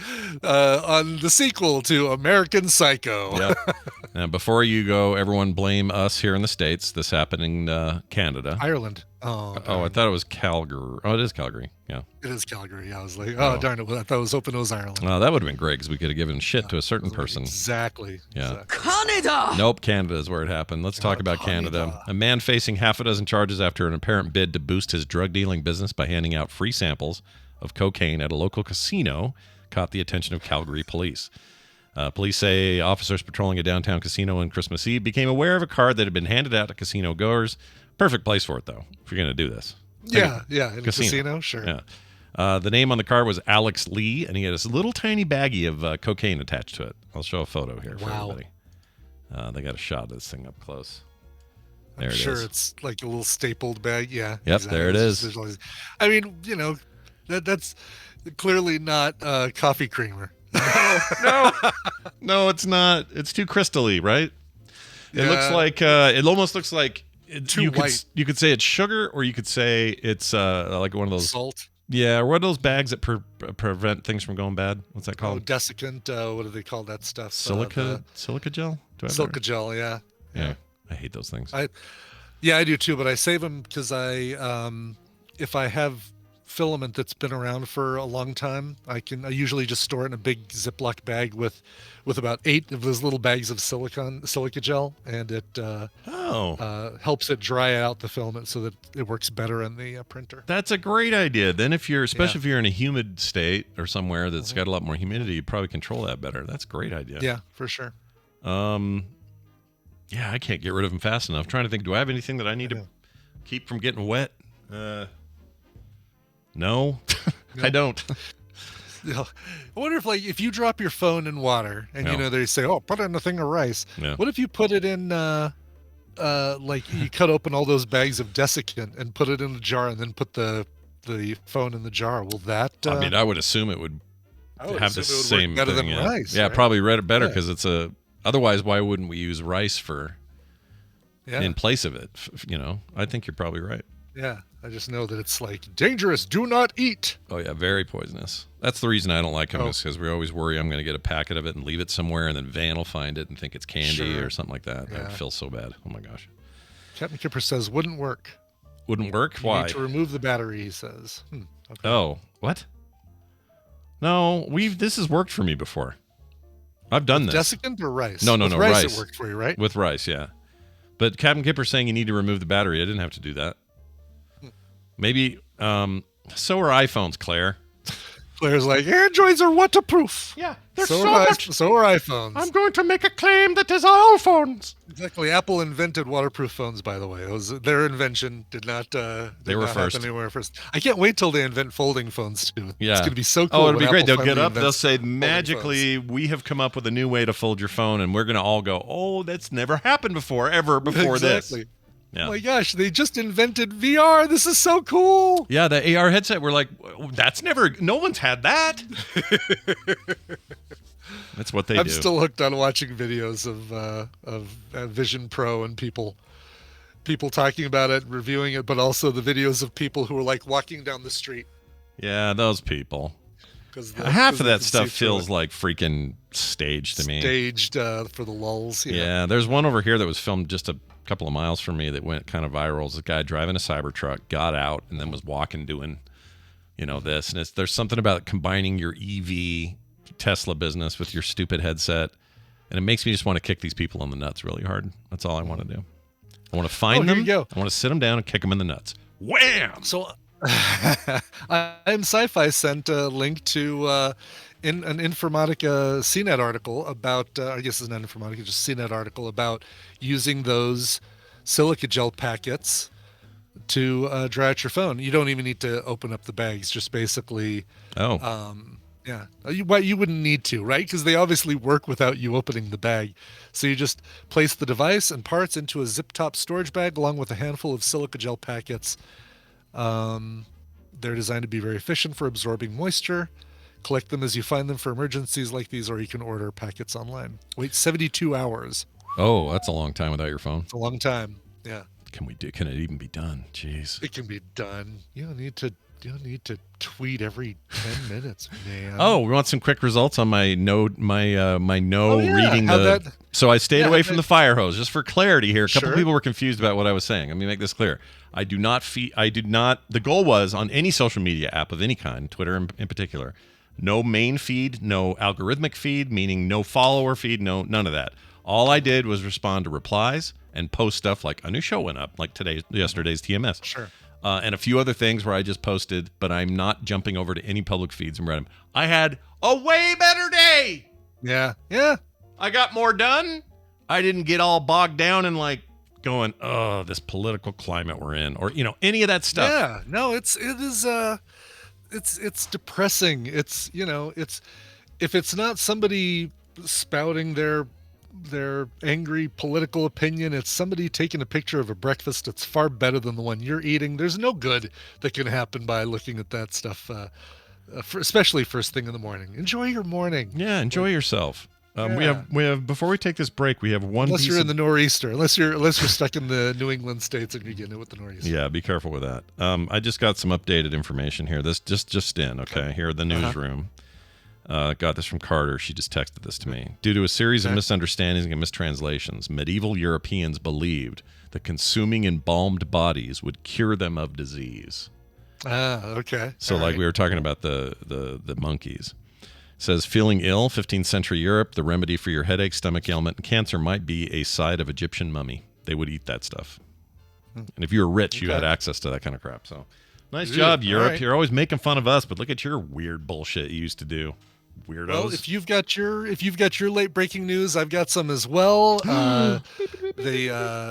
sequel to American Psycho. Yep. Now, before you go, everyone blame us here in the States. This happened in Canada. Ireland. Oh, I thought it was Calgary. Oh, it is Calgary. Yeah. it is Calgary. I was like, oh, darn it. I thought it was hoping it was Ireland. Well, that would have been great because we could have given shit to a certain person. Exactly. Yeah. Exactly. Canada! Nope, Canada is where it happened. Let's talk about Canada. A man facing half a dozen charges after an apparent bid to boost his drug dealing business by handing out free samples of cocaine at a local casino caught the attention of Calgary police. Police say officers patrolling a downtown casino on Christmas Eve became aware of a card that had been handed out to casino goers. Perfect place for it, though, if you're going to do this. Yeah, in a casino, sure. Yeah. The name on the card was Alex Lee, and he had this little tiny baggie of cocaine attached to it. I'll show a photo here for everybody. They got a shot of this thing up close. There I'm it sure is. It's like a little stapled bag. Yeah. Yep, exactly. there it is. I mean, that's clearly not coffee creamer. No, it's not. It's too crystally, right? It Yeah. looks like it almost looks like Too white. You could say it's sugar, or you could say it's like one of those Salt. Yeah, or what are those bags that prevent things from going bad? What's that Oh, called? desiccant. What do they call that stuff? Silica gel. Do I have that Silica right? gel. Yeah. Yeah, I hate those things. I do too, but I save them because if I have filament that's been around for a long time, I usually just store it in a big Ziploc bag with about 8 of those little bags of silica gel, and it helps it dry out the filament so that it works better in the printer. That's a great idea. Then if you're in a humid state or somewhere that's got a lot more humidity, you probably control that better. That's a great idea. Yeah, for sure. Yeah, I can't get rid of them fast enough. Trying to think, do I have anything that I need to keep from getting wet? No, I don't. I wonder if you drop your phone in water and they say, oh, put it in a thing of rice. Yeah. What if you put it in you cut open all those bags of desiccant and put it in a jar and then put the phone in the jar? Will that I mean, I would assume it would have the same better thing. than rice. Yeah, right? probably read it better because it's a. Otherwise, why wouldn't we use rice in place of it? I think you're probably right. Yeah, I just know that it's like dangerous. Do not eat. Oh yeah, very poisonous. That's the reason I don't like them is because we always worry I'm going to get a packet of it and leave it somewhere, and then Van will find it and think it's candy or something like that. Yeah. I feel so bad. Oh my gosh. Captain Kipper says wouldn't work. Wouldn't work? You Why? need to remove the battery, he says. Okay. Oh, what? No, this has worked for me before. I've done this. Desiccant or rice? No, With rice. It worked for you, right? With rice, yeah. But Captain Kipper's saying you need to remove the battery. I didn't have to do that. Maybe, so are iPhones, Claire. Claire's like, Androids are waterproof. Yeah, So are iPhones. I'm going to make a claim that is all phones. Exactly. Apple invented waterproof phones, by the way. It was their invention. Did not. They were first. Anywhere first. I can't wait till they invent folding phones too. Yeah, it's gonna be so cool. Oh, it'll be when great. Apple They'll get finally up. They'll invents say folding magically, we have come up with a new way to fold your phone, and we're gonna all go, oh, that's never happened before Exactly. this. Yeah. Oh my gosh, they just invented VR. This is so cool. Yeah, the AR headset. We're like, no one's had that. That's what they do. I'm still hooked on watching videos of Vision Pro and people talking about it, reviewing it, but also the videos of people who are like walking down the street. Yeah, those people. Half of that stuff feels like freaking staged to me. Staged for the lulls. Yeah, there's one over here that was filmed just a couple of miles from me that went kind of viral. It's a guy driving a Cybertruck, got out, and then was walking doing, this. And there's something about combining your EV Tesla business with your stupid headset, and it makes me just want to kick these people in the nuts really hard. That's all I want to do. I want to find them. I want to sit them down and kick them in the nuts. Wham! So I'm Sci-Fi sent a link to in an Informatica CNET article about, I guess it's not Informatica, just CNET article about using those silica gel packets to dry out your phone. You don't even need to open up the bags, just basically Yeah, you wouldn't need to, right? Because they obviously work without you opening the bag. So you just place the device and parts into a zip-top storage bag along with a handful of silica gel packets. They're designed to be very efficient for absorbing moisture. Collect them as you find them for emergencies like these, or you can order packets online. Wait 72 hours. Oh, that's a long time without your phone. It's a long time. Yeah. Can it even be done? Jeez. It can be done. You don't need to tweet every 10 minutes, man. Oh, we want some quick results on my reading the. So I stayed away from the fire hose, just for clarity here. A couple people were confused about what I was saying. Let me make this clear. I do not feed. I did not. The goal was on any social media app of any kind, Twitter in particular, no main feed, no algorithmic feed, meaning no follower feed, none of that. All I did was respond to replies and post stuff like a new show went up, like yesterday's TMS. Sure. And a few other things where I just posted, but I'm not jumping over to any public feeds and read them. I had a way better day. Yeah. Yeah. I got more done. I didn't get all bogged down in like going, oh, this political climate we're in, or any of that stuff. Yeah. No, it's depressing. It's if it's not somebody spouting their angry political opinion, it's somebody taking a picture of a breakfast that's far better than the one you're eating. There's no good that can happen by looking at that stuff, especially first thing in the morning. Enjoy your morning. Yeah, enjoy yourself. We have before we take this break, we have one. Unless you're in the nor'easter, unless you're stuck in the New England states and you're getting it with the nor'easter. Yeah, be careful with that. I just got some updated information here. This just in. Okay, here at the newsroom. Got this from Carter. She just texted this to me. Due to a series of misunderstandings and mistranslations, medieval Europeans believed that consuming embalmed bodies would cure them of disease. Okay. So like we were talking about the monkeys. It says, feeling ill, 15th century Europe, the remedy for your headache, stomach ailment, and cancer might be a side of Egyptian mummy. They would eat that stuff. And if you were rich, you had access to that kind of crap. So nice job, Europe. Right. You're always making fun of us, but look at your weird bullshit you used to do. Weirdos. Well, if you've got your late breaking news, I've got some as well. The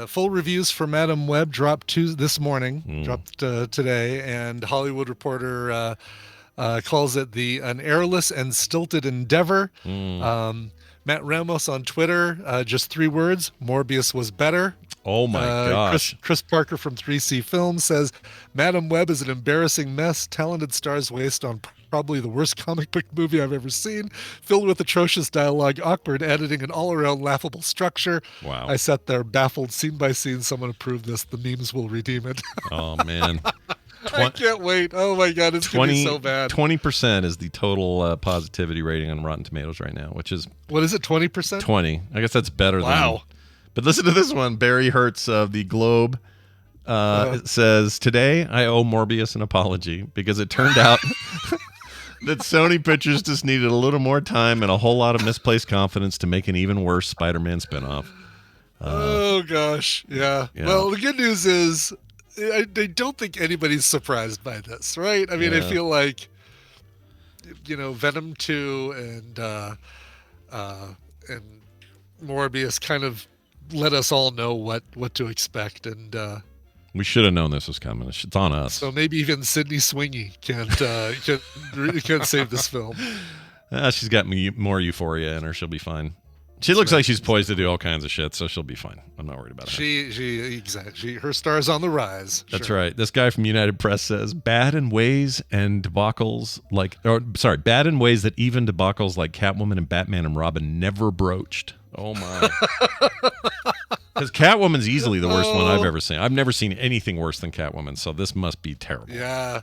full reviews for Madam Web dropped this morning, dropped today, and Hollywood Reporter calls it an airless and stilted endeavor. Matt Ramos on Twitter, just 3 words: Morbius was better. Oh my gosh. Chris Parker from 3C Films says Madam Web is an embarrassing mess. Talented stars waste on probably the worst comic book movie I've ever seen, filled with atrocious dialogue, awkward editing, and all-around laughable structure. Wow. I sat there baffled, scene by scene. Someone approved this. The memes will redeem it. Oh, man. I can't wait. Oh, my God. It's going to be so bad. 20% is the total positivity rating on Rotten Tomatoes right now, which is... What is it, 20%? 20. I guess that's better than... Wow. But listen to this one. Barry Hertz of the Globe. It says, today I owe Morbius an apology because it turned out that Sony Pictures just needed a little more time and a whole lot of misplaced confidence to make an even worse Spider-Man spinoff. Oh, gosh. Yeah. Well, the good news is I don't think anybody's surprised by this, right? I mean, I feel like, Venom 2 and Morbius kind of let us all know what to expect, and we should have known this was coming. It's on us. So maybe even Sydney Swingy can't save this film. She's got more euphoria in her. She'll be fine. She looks like she's poised to do all kinds of shit, so she'll be fine. I'm not worried about her. Exactly. Her star's on the rise. That's right. This guy from United Press says bad in ways and debacles bad in ways that even debacles like Catwoman and Batman and Robin never broached. Oh my. Because Catwoman's easily the worst one I've ever seen. I've never seen anything worse than Catwoman, so this must be terrible. Yeah.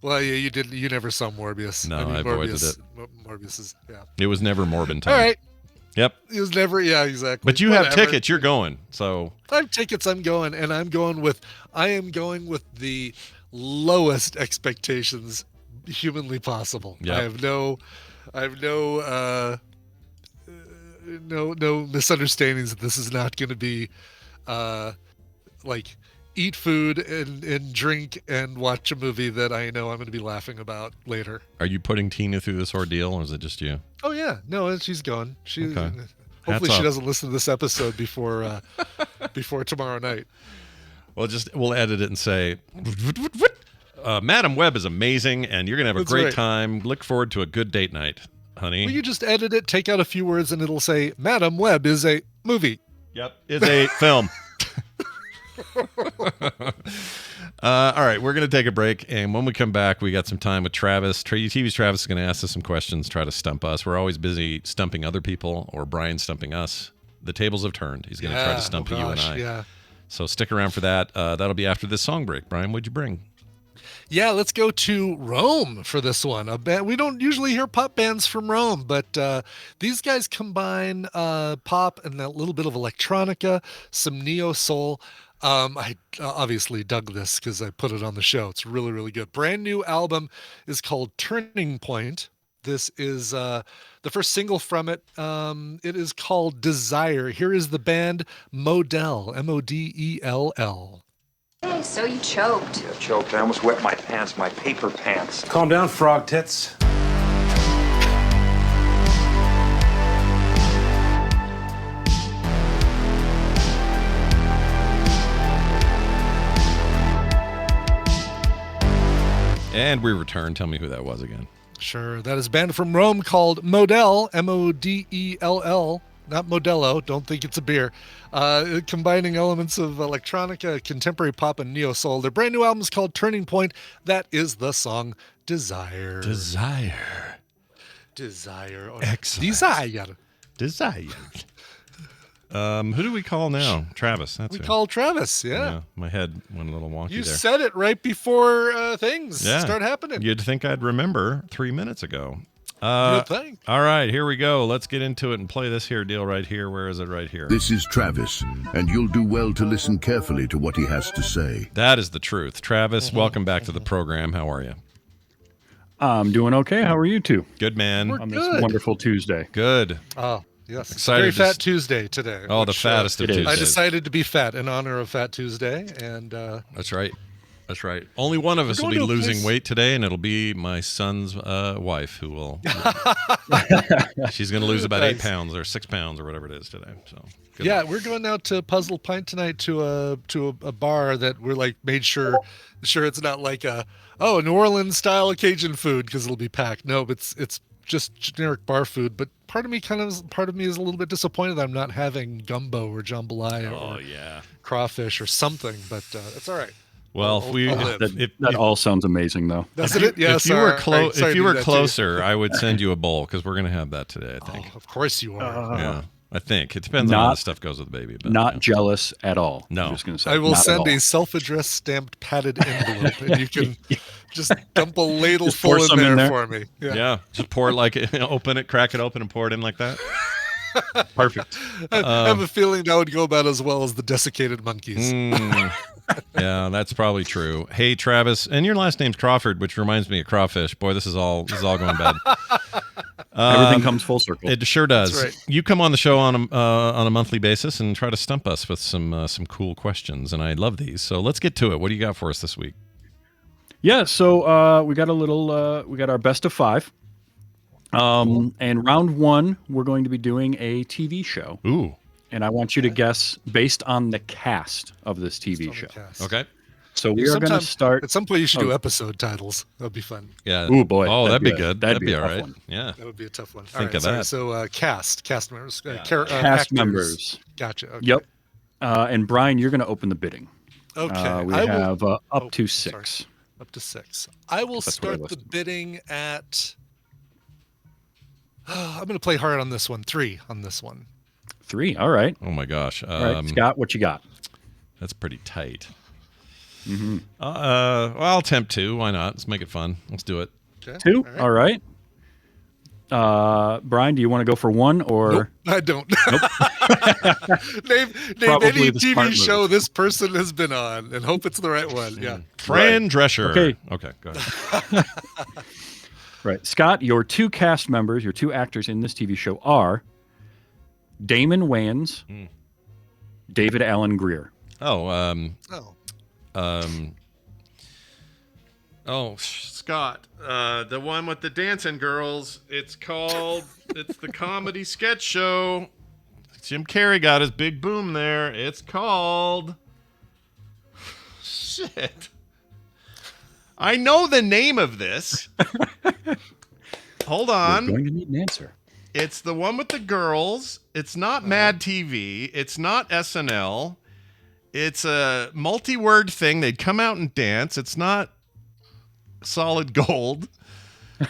Well, yeah, you never saw Morbius. No, I avoided it. Morbius is, It was never Morbin time. All right. Yep. It was never, exactly. But you have tickets, you're going. So I have tickets, I'm going, and I am going with the lowest expectations humanly possible. Yep. I have no misunderstandings that this is not going to be like eat food and drink and watch a movie that I know I'm going to be laughing about later. Are you putting Tina through this ordeal, or is it just you? Oh yeah, no, she's going. Okay. Hopefully she doesn't listen to this episode before tomorrow night. We'll edit it and say Madam Web is amazing, and you're going to have a That's great right. time. Look forward to a good date night, honey. Well, you just edit it, take out a few words, and it'll say, Madam Web is a movie. Yep, it's a film. All right, we're going to take a break, and when we come back, we got some time with Travis. TV's Travis is going to ask us some questions, try to stump us. We're always busy stumping other people, or Brian stumping us. The tables have turned. He's going to try to stump you and I. Yeah. So stick around for that. That'll be after this song break. Brian, what'd you bring? Yeah, let's go to Rome for this one. A band, we don't usually hear pop bands from Rome, but these guys combine pop and a little bit of electronica, some neo soul. I obviously dug this because I put it on the show. It's really, really good. Brand new album is called Turning Point. This is the first single from it. It is called Desire. Here is the band Modell, Modell. Hey, so you choked. I choked. I almost wet my pants, my paper pants. Calm down, frog tits. And we return. Tell me who that was again. Sure, that is a band from Rome called Modell, Modell, not Modelo. Don't think it's a beer. Combining elements of electronica, contemporary pop, and neo soul. Their brand new album is called Turning Point. That is the song Desire. Desire. Desire. Excellent. Desire. Who do we call now? Travis. That's We who. call Travis. Yeah. My head went a little wonky You there. said it right before things Yeah. start happening. You'd think I'd remember 3 minutes ago. You'd think. All right, here we go. Let's get into it and play this here deal right here. Where is it? Right here. This is Travis, and you'll do well to listen carefully to what he has to say. That is the truth. Travis, welcome back to the program. How are you? I'm doing okay. How are you two? Good, man. We're On this good. wonderful Tuesday. Good. Oh, yes. Excited Very to Fat s- Tuesday today. Oh, the which, fattest of it is. Tuesdays. I decided to be fat in honor of Fat Tuesday, and That's right. That's right. Only one of us will going be to a losing place- weight today, and it'll be my son's wife who will. She's going to lose about 8 Nice. pounds or 6 pounds or whatever it is today. So good yeah, luck. we're going out to Puzzle Pint tonight to a bar that we're like made sure it's not like a New Orleans style Cajun food because it'll be packed. No, it's just generic bar food. But part of me is a little bit disappointed that I'm not having gumbo or jambalaya Oh or yeah. crawfish or something. But it's all right. Well, if we I'll live. That all sounds amazing, though. Doesn't it? Yes. if you were sorry if to you do were that to closer, I would send you a bowl because we're going to have that today. I think. Oh, of course you are. Yeah, I think it depends on how Not- the stuff goes with the baby. But Not yeah. jealous at all. No. I'm just going to say. I will not at send all. a self-addressed stamped padded envelope, and you can just dump a ladle Just pour full some in in there there. for me. Yeah, just pour it like open it, crack it open, and pour it in like that. Perfect. I have a feeling that would go about as well as the desiccated monkeys. Yeah, that's probably true. Hey, Travis, and your last name's Crawford, which reminds me of crawfish. Boy, this is all going bad. Everything comes full circle. It sure does. That's right. You come on the show on a monthly basis and try to stump us with some cool questions, and I love these. So let's get to it. What do you got for us this week? Yeah, so we got we got our best of 5. And round 1, we're going to be doing a TV show. Ooh. And I want you to guess based on the cast of this TV show. Okay. So we are going to start. At some point, you should do episode titles. That'd be fun. Yeah. Ooh, boy. Oh, that'd be a- good. that'd That'd be be a all tough right. one. Yeah. That would be a tough one. Think of sorry. that. So cast members. Cast actors. members. Gotcha. Okay. Yep. And Brian, you're going to open the bidding. Okay. We I will- have up to sorry. 6. Up to 6. I will That's what I start the listed. bidding at. I'm going to play hard on this one. 3 on this one. 3. All right. Oh my gosh. All right, Scott, what you got? That's pretty tight. Mm-hmm. Well, I'll attempt 2. Why not? Let's make it fun. Let's do it. Okay. 2. All right. Brian, do you want to go for 1 or? Nope, I don't. name Probably any the smart TV move. show this person has been on, and hope it's the right one. Yeah. Fran Drescher. Okay. Okay, go ahead. Right. Scott, your 2 cast members, your 2 actors in this TV show are Damon Wayans, David Allen Greer. Scott, the one with the dancing girls. It's called. It's the comedy sketch show. Jim Carrey got his big boom there. It's called. Shit. I know the name of this. Hold on. We're going to need an answer. It's the one with the girls. It's not Mad TV. It's not SNL. It's a multi-word thing. They'd come out and dance. It's not Solid Gold.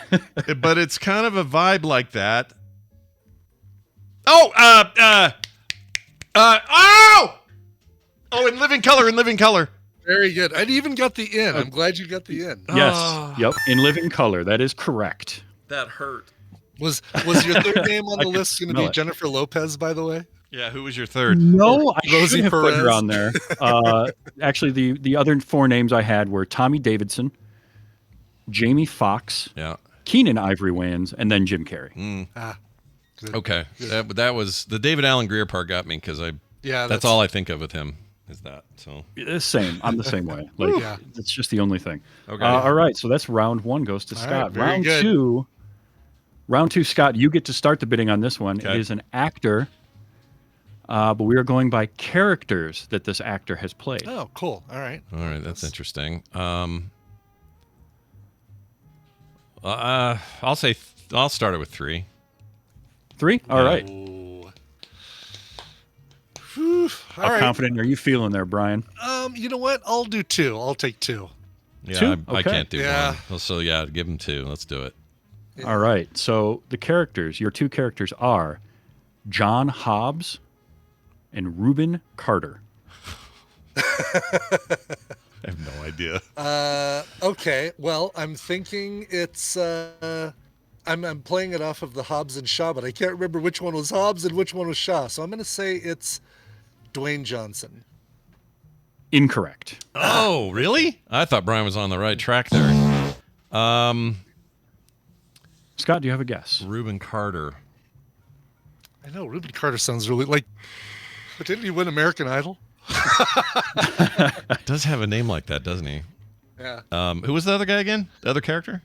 But it's kind of a vibe like that. Oh, in Living Color, Very good. I even got the in. I'm glad you got the in. Yes. Yep. In Living Color. That is correct. That hurt. Was your third name on the list going to be smell it. Jennifer Lopez, by the way? Yeah, who was your third? No, I Rosie should have put her Perez. on there. Actually, the other 4 names I had were Tommy Davidson, Jamie Foxx, Yeah. Keenan Ivory Wayans, and then Jim Carrey. Good. Okay. That was the David Allen Greer part got me because that's all I think of with him is that. So The same. I'm the same way. Like, Yeah. it's just the only thing. Okay. All right. So that's round 1 goes to All Scott. right, very round good. 2. Round 2, Scott, you get to start the bidding on this one. Okay. It is an actor, but we are going by characters that this actor has played. Oh, cool. All right. all right, that's interesting. I'll say I'll start it with 3. 3? All right. Ooh. Whew. All How right. confident are you feeling there, Brian? You know what? I'll do 2. I'll take 2. Yeah, 2? I Okay. can't do Yeah. one. So yeah, give him 2. Let's do it. All right. So the characters, your 2 characters are John Hobbs and Reuben Carter. I have no idea. Okay. Well, I'm thinking it's I'm playing it off of the Hobbs and Shaw, but I can't remember which one was Hobbs and which one was Shaw. So I'm going to say it's Dwayne Johnson. Incorrect. Oh, really? I thought Brian was on the right track there. Scott, do you have a guess? Reuben Carter. I know Reuben Carter sounds really like. But didn't he win American Idol? Does have a name like that, doesn't he? Yeah. Who was the other guy again? The other character?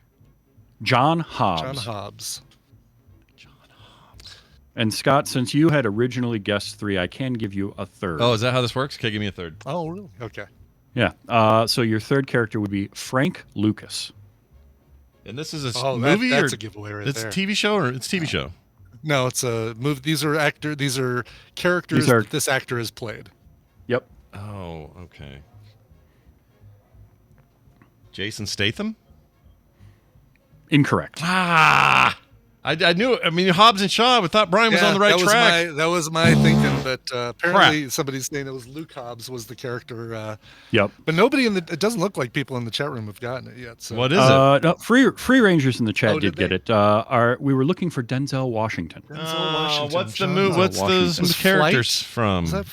John Hobbs. John Hobbs. And Scott, since you had originally guessed 3, I can give you a third. Oh, is that how this works? Okay, give me a third. Oh, really? Okay. Yeah. So your third character would be Frank Lucas. And this is a Oh, movie that's or a giveaway right it's there. a TV show or it's a TV show? No, it's a movie. These are characters These are- that this actor has played. Yep. Oh, okay. Jason Statham? Incorrect. Ah, I knew it. I mean, Hobbs and Shaw. I thought Brian was on the right track. That was my thinking, but apparently somebody's saying it was Luke Hobbs was the character. Yep. But nobody it doesn't look like people in the chat room have gotten it yet. So. What is it? No, Free Rangers in the chat Oh, did did get they? it. We were looking for Denzel Washington. Denzel Washington, What's the John movie? Hobbs. What's those Washington. characters Flight? from? Is that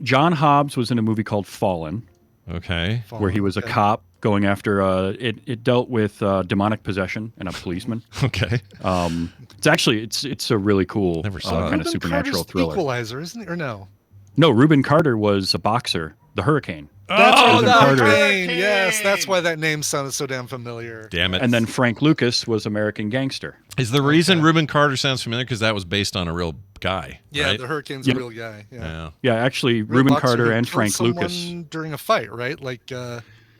John Hobbs was in a movie called Fallen, Okay. where he was a Okay. cop going after it dealt with demonic possession and a policeman. Okay. It's a really cool Never saw it. kind of Reuben supernatural Carter's thriller. Equalizer, isn't it? Or no? No, Reuben Carter was a boxer, the Hurricane. That's Oh, Reuben the Carter. Hurricane! Yes, that's why that name sounded so damn familiar. Damn it. And then Frank Lucas was American Gangster. is the reason Reuben Carter sounds familiar because that was based on a real guy? Yeah, right? the Hurricane's Yep. a real guy. Yeah. Yeah, Yeah, actually, Real Reuben boxer Carter who and killed Frank someone Lucas. during a fight, right? Like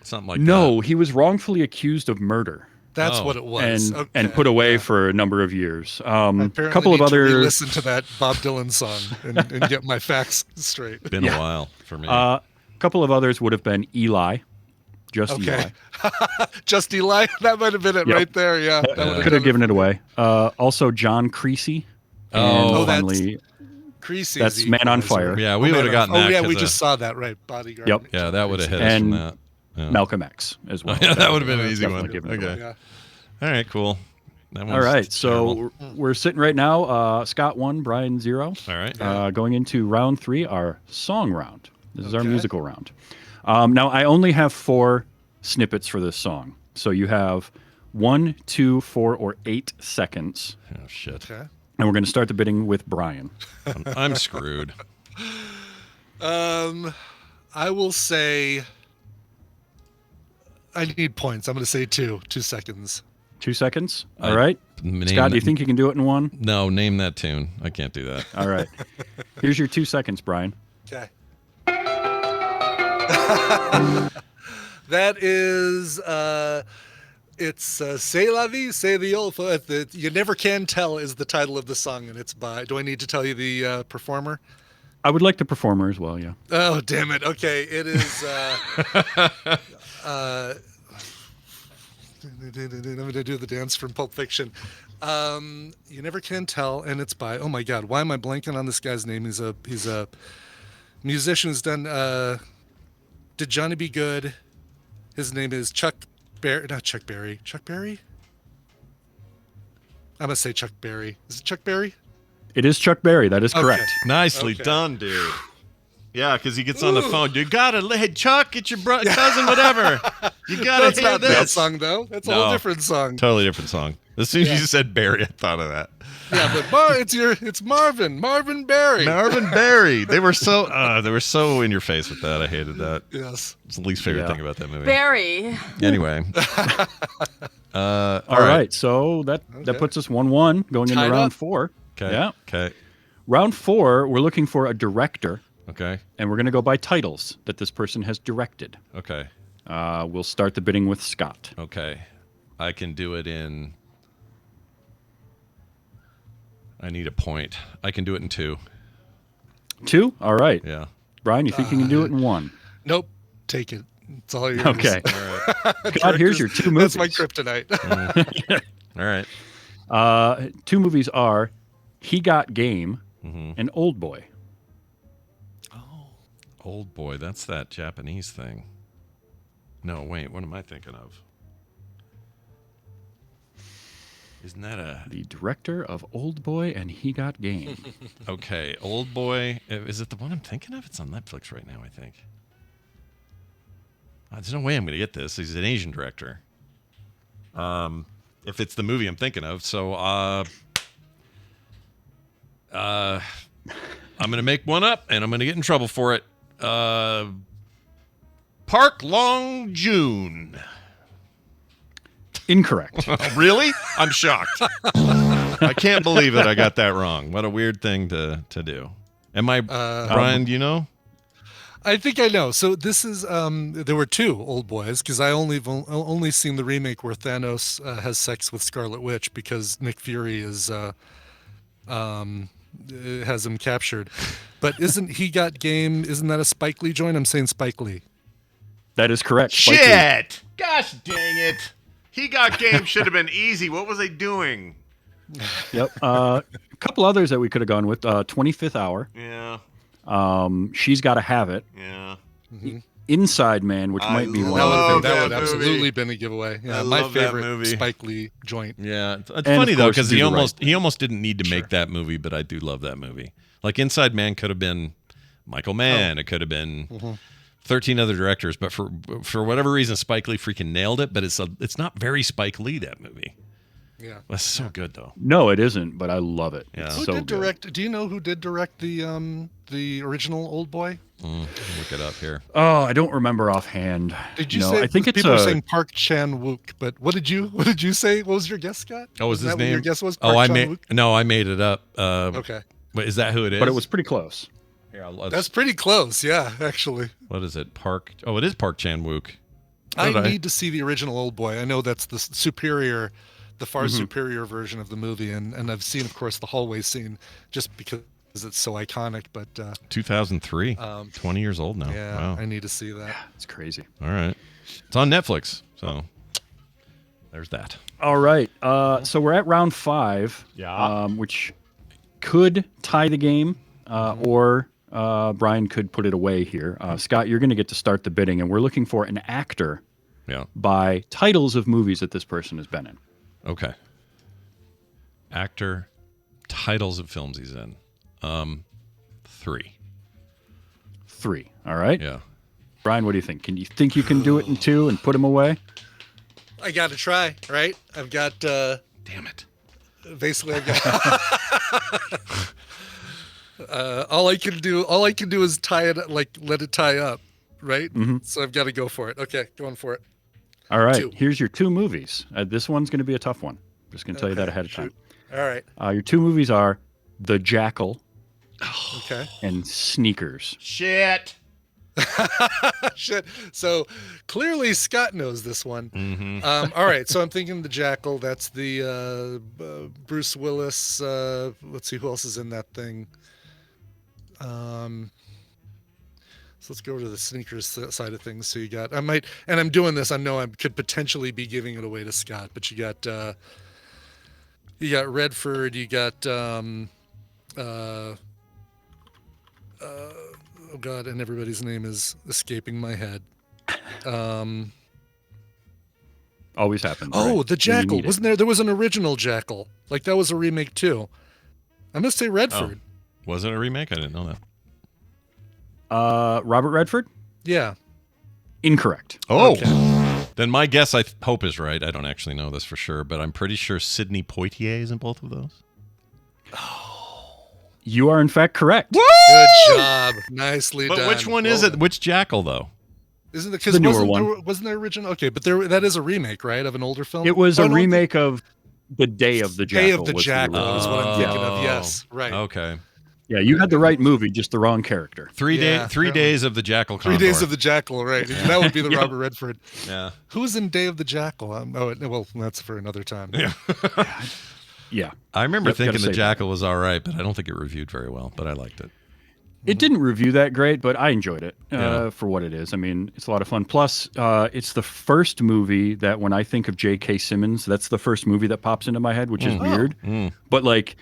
something like No, he was wrongfully accused of murder that's Oh. what it was. and put away yeah. for a number of years. I A apparently couple of need to other listen to that Bob Dylan song and get my facts straight. that. Been a while for me. couple of others would have been Eli, just Okay. Eli. Just Eli, that might have been it Yep. right there. Yeah, that would've Could done have given it away. Also, John Creasy. And Oh, finally, Creasy. that's is the Man on equalizer. Fire. Yeah, we would've gotten Oh that yeah, we 'cause, just saw that right. Bodyguard. Yep. yeah, that would have hit us from and that. Yeah. Malcolm X as well. Yeah, that would have been an easy definitely one. given it Okay. Yeah. All right, cool. That All one's right, terrible. so we're sitting right now. Scott 1, Brian 0. All right. Going into round 3, our song round. This is our Okay. musical round. Now, I only have 4 snippets for this song. So you have 1, 2, 4, or 8 seconds. Oh shit. Okay. And we're going to start the bidding with Brian. I'm screwed. I will say. I need points. I'm going to say 2 seconds. 2 seconds. I- All right. Name Scott, do you that- think you can do it in 1? No, name that tune. I can't do that. All right. Here's your 2 seconds, Brian. Okay. That is, it's C'est la vie, c'est the old. You Never Can Tell is the title of the song, and it's by. Do I need to tell you the performer? I would like the performer as well. Yeah. Oh, damn it. Okay, it is. I'm going to do the dance from Pulp Fiction. You Never Can Tell, and it's by. Oh my God, why am I blanking on this guy's name? He's a musician who's done. Did Johnny Be Good? His name is Chuck Berry. Not Chuck Berry. Chuck Berry? I'm going to say Chuck Berry. Is it Chuck Berry? It is Chuck Berry. That is Okay. correct. Nicely done, dude. Yeah, because he gets on the phone. You gotta, hey Chuck, get your cousin, whatever. You gotta That's hear not this. that song, though. That's a whole different song. Totally different song. As soon as you said Barry, I thought of that. Yeah, but it's Marvin Berry. Marvin Barry. They were so in your face with that. I hated that. Yes. It's the least favorite thing about that movie. Barry. Anyway. All right. So that puts us 1-1 going into Tied round up. 4. Okay. Yeah. Okay. Round 4, we're looking for a director, Okay. and we're going to go by titles that this person has directed. Okay. We'll start the bidding with Scott. Okay. I can do it in. I need a point. I can do it in 2. 2? All right. Yeah. Brian, you think you can do it in 1? Nope. Take it. It's all yours. Okay. All right. Scott, here's your 2 movies. That's my kryptonite. All right. 2 movies are He Got Game and Old Boy. Old Boy. That's that Japanese thing. No, wait. What am I thinking of? Isn't that a... The director of Old Boy and He Got Game. Okay, Old Boy. Is it the one I'm thinking of? It's on Netflix right now, I think. There's no way I'm going to get this. He's an Asian director. If it's the movie I'm thinking of. So, I'm going to make one up, and I'm going to get in trouble for it. Park Long Joon. Incorrect. Really? I'm shocked. I can't believe that I got that wrong. What a weird thing to do. Am I, Brian, do you know? I think I know. So this is there were 2 Old Boys because I only seen the remake where Thanos has sex with Scarlet Witch because Nick Fury is has him captured. But isn't He Got Game? Isn't that a Spike Lee joint? I'm saying Spike Lee. That is correct. Spike Lee. Shit! Gosh dang it! He Got Game should have been easy. What was I doing? Yep. A couple others that we could have gone with. 25th Hour. Yeah. She's Gotta Have It. Yeah. Inside Man, which might be one. That would absolutely been a giveaway. Yeah, my love that favorite movie. Spike Lee joint. Yeah, it's And funny of though course, because Do he the almost didn't need to make that movie, but I do love that movie. Like Inside Man could have been Michael Mann. It could have been 13 other directors, but for whatever reason, Spike Lee freaking nailed it. But it's not very Spike Lee, that movie. Yeah, that's so good though. No, it isn't, but I love it. Yeah. It's Who so did good. direct? Do you know who did direct the original Old Boy? Look it up here. Oh, I don't remember offhand. Did you No, say? I think it's people are saying Park Chan-wook, but what did you say? What was your guess, Scott? Oh, was his that what name? your guess was? Park I Chan-wook? made it up. Okay, Wait, is that who it is? But it was pretty close. Here, that's pretty close. Yeah, actually. What is it? Park? Oh, it is Park Chan-wook. I need to see the original Old Boy. I know that's the superior, the far superior version of the movie, and I've seen, of course, the hallway scene just because it's so iconic. But 2003, 20 years old now. Yeah, wow. I need to see that. Yeah, it's crazy. All right, it's on Netflix, so there's that. All right. So we're at round 5, which could tie the game, or Brian could put it away here. Scott, you're going to get to start the bidding, and we're looking for an actor by titles of movies that this person has been in. Okay. Actor, titles of films he's in. 3. 3. All right. Yeah. Brian, what do you think? Can you think you can do it in 2 and put him away? I got to try, right? I've got. Damn it. Basically, I've got. All I can do is tie it, like let it tie up, right? So I've got to go for it. Okay, going for it. All right. 2. Here's your 2 movies. This one's going to be a tough one. Just going to tell you that ahead of time. All right. Your 2 movies are The Jackal Okay. and Sneakers. Shit. Shit. So clearly Scott knows this one. Mm-hmm. All right. So I'm thinking the Jackal. That's the Bruce Willis. Let's see who else is in that thing. So let's go to the sneakers side of things. So you got, and I'm doing this. I know I could potentially be giving it away to Scott, but you got Redford. You got, oh God, and everybody's name is escaping my head. Always happens. Oh, right? the Jackal. Wasn't there? There was an original Jackal. Like that was a remake too. I'm gonna say Redford. Oh, was it a remake? I didn't know that. Robert Redford? Yeah. Incorrect. Oh, Okay. then my guess I hope is right. I don't actually know this for sure, but I'm pretty sure Sidney Poitier is in both of those. You are in fact correct. Good job. Nicely done. But which one is it? Which Jackal though? Isn't it because The newer one. wasn't there original? Okay, but that is a remake, right, of an older film. It was Oh, a no, remake of The Day of the Jackal. Day of the was Jackal original. is what I'm thinking Oh. of. Yes, right. Okay. Yeah, you had the right movie, just the wrong character. 3 Yeah, days of the Jackal. 3 Days of the Jackal, right? That would be the Yeah. Robert Redford. Yeah. Who's in Day of the Jackal? Well, that's for another time. Yeah. Yeah. I remember Yep, gotta thinking the save Jackal was all right, but I don't think it reviewed very well. But I liked it. It didn't review that great, but I enjoyed it Yeah. for what it is. I mean, it's a lot of fun. Plus, it's the first movie that when I think of J.K. Simmons, that's the first movie that pops into my head, which is weird. But like,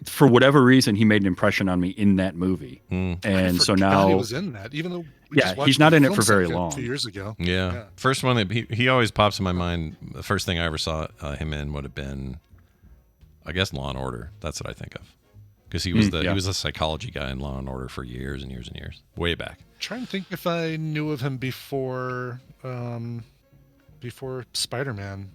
for whatever reason, he made an impression on me in that movie. And so Forgot he now, was in that, even though Yeah, he's not in it for very a long. few years ago. Yeah. First one that he always pops in my mind. The first thing I ever saw him in would have been, I guess, Law and Order. That's what I think of, because he was he was a psychology guy in Law and Order for years and years and years, way back. Trying to think if I knew of him before Spider-Man.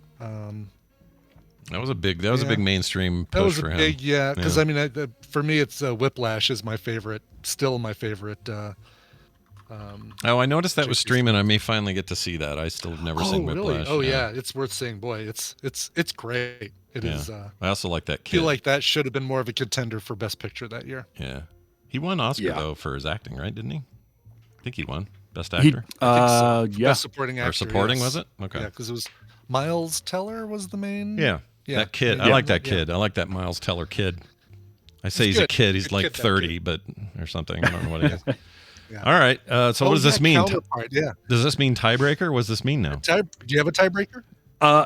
That was a big mainstream push That was for a him. big, because I mean, for me, it's Whiplash is my favorite, still my favorite. Oh, I noticed that was streaming. I may finally get to see that. I still have never seen really? Whiplash. Oh yeah, it's worth seeing. Boy, it's great. It is. I also like that I kid. feel like that should have been more of a contender for Best Picture that year. Yeah, he won Oscar though for his acting, right? Didn't he? I think he won Best Actor. Yeah. Best Supporting Actor. Or supporting, yes. was it? Okay. Yeah, because it was Miles Teller was the main. Yeah. That kid. I like that kid. I like that Miles Teller kid. I say he's a kid. He's like 30, but or something. I don't know what he is. All right. So what does this mean? Yeah. Does this mean tiebreaker? What does this mean now? Do you have a tiebreaker?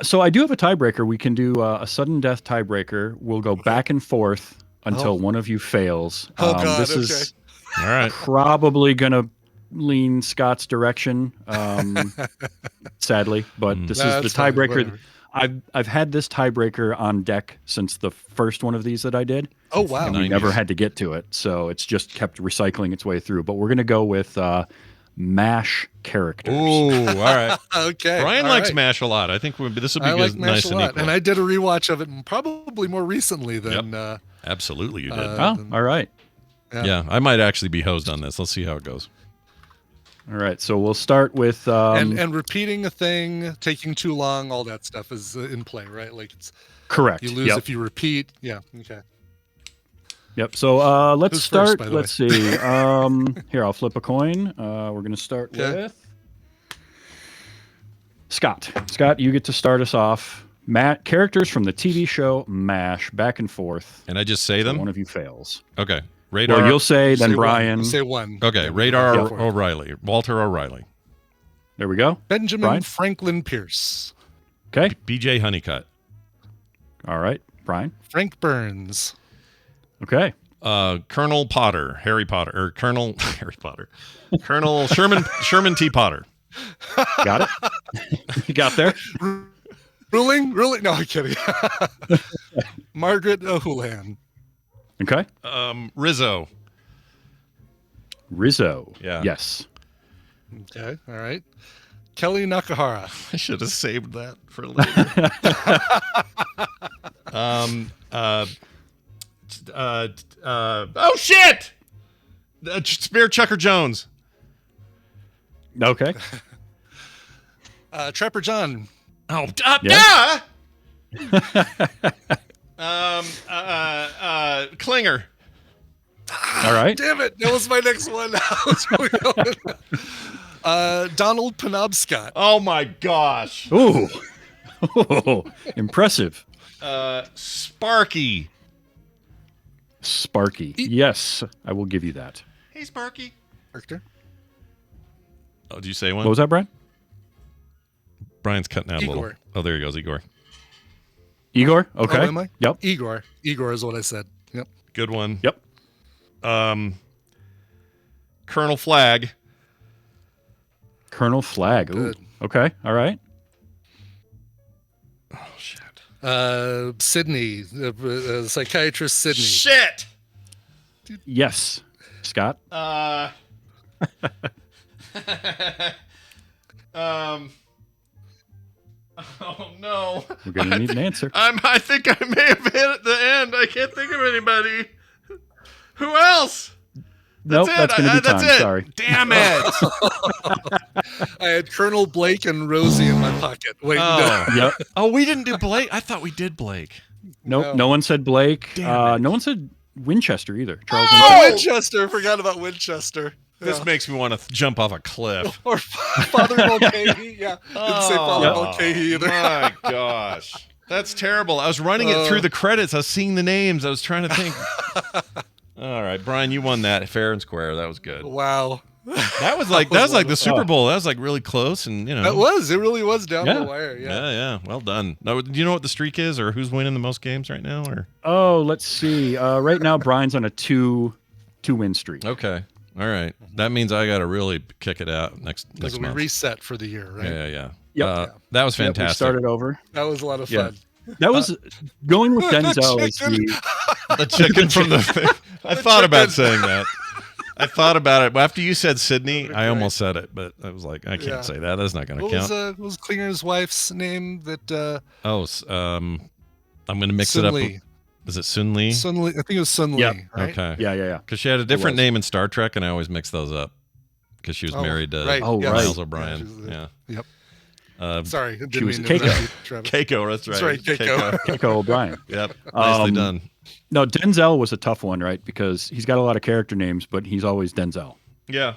So I do have a tiebreaker. We can do a sudden death tiebreaker. We'll go back and forth until one of you fails. Oh God. This okay. is All right. probably gonna lean Scott's direction, sadly, but this is the fine, tiebreaker. whatever. I've had this tiebreaker on deck since the first one of these that I did. Oh wow. And we 90s. never had to get to it, so it's just kept recycling its way through. But we're gonna go with MASH characters. Ooh, all right. Okay. Brian all likes right. MASH a lot. I think this would be I like good, MASH nice a and lot, equal. and I did a rewatch of it probably more recently than. Absolutely, you did. Oh, all right. Yeah, I might actually be hosed on this. Let's see how it goes. All right, so we'll start with and repeating a thing, taking too long, all that stuff is in play, right? Like it's correct. you lose Yep. if you repeat. Yeah. Okay. Yep. So let's Who's start. first, by the Let's see. Here, I'll flip a coin. We're going to start with Scott. Scott, you get to start us off. Characters from the TV show MASH, back and forth. And I just say them? One of you fails. Okay. Radar. Well, you'll say, then Say Brian. One. Say one. Okay. Yeah, Radar go for it. O'Reilly. Walter O'Reilly. There we go. Benjamin Brian? Franklin Pierce. Okay. BJ Honeycutt. All right. Brian. Frank Burns. Okay. Colonel Potter. Harry Potter. Or Colonel Harry Potter. Colonel Sherman T. Potter. Got it. You got there. Ruling? No, I'm kidding. Margaret O'Houlihan. Okay. Rizzo. Rizzo. Yeah. Yes. Okay. All right. Kelly Nakahara. I should have saved that for later. Oh shit! Spear Chucker Jones. Okay. Trapper John. Oh, Yeah. Klinger. All right. Damn it! That was my next one. Donald Penobscot. Oh my gosh. Ooh. Impressive. Sparky. Sparky. Yes, I will give you that. Hey, Sparky. Character. Oh, did you say one? What was that, Brian? Brian's cutting out a little. Igor. Oh, there he goes, Igor. Igor? Okay. Oh, am I? Yep. Igor. Igor is what I said. Yep. Good one. Yep. Colonel Flag. Colonel Flag. Ooh. Good. Okay. All right. Oh, shit. Sydney, psychiatrist Sydney. Shit. Yes. Scott? Oh no! We're gonna need an answer. I think I may have hit at the end. I can't think of anybody. Who else? Nope, that's gonna be time. Sorry. Damn it! I had Colonel Blake and Rosie in my pocket. Wait, Yep. Oh, we didn't do Blake. I thought we did Blake. Nope. No one said Blake. No one said Winchester either. Charles Winchester. Forgot about Winchester. This makes me want to jump off a cliff. Or Father Mulcahy. Yeah. Didn't say Father Mulcahy either. My gosh. That's terrible. I was running it through the credits. I was seeing the names. I was trying to think. All right, Brian, you won that fair and square. That was good. Wow. That was like the Super Bowl. That was like really close, and It really was down the wire. Yeah. Well done. Now, do you know what the streak is, or who's winning the most games right now? Or let's see. Right now, Brian's on a two-win streak. Okay. All right. That means I got to really kick it out next Because we month. reset for the year, right? Yeah. Yep. That was fantastic. Yep, we started over. That was a lot of fun. That was going with Denzel. Is the chicken from the thing. I thought about saying that. I thought about it. But after you said Sydney, I almost said it, but I was like, I can't say that. That's not going to count. What was Klinger's wife's name? That I'm going to mix it up. Is it Sun Lee? Sun Lee. I think it was Sun Lee. Yep. Right? Okay. Yeah. Because she had a different name in Star Trek, and I always mix those up. Because she was married to Miles O'Brien. Yeah. Yep. Sorry, she was Keiko. That's right. That's right, Keiko O'Brien. Yep. Nicely done. No, Denzel was a tough one, right? Because he's got a lot of character names, but he's always Denzel. Yeah.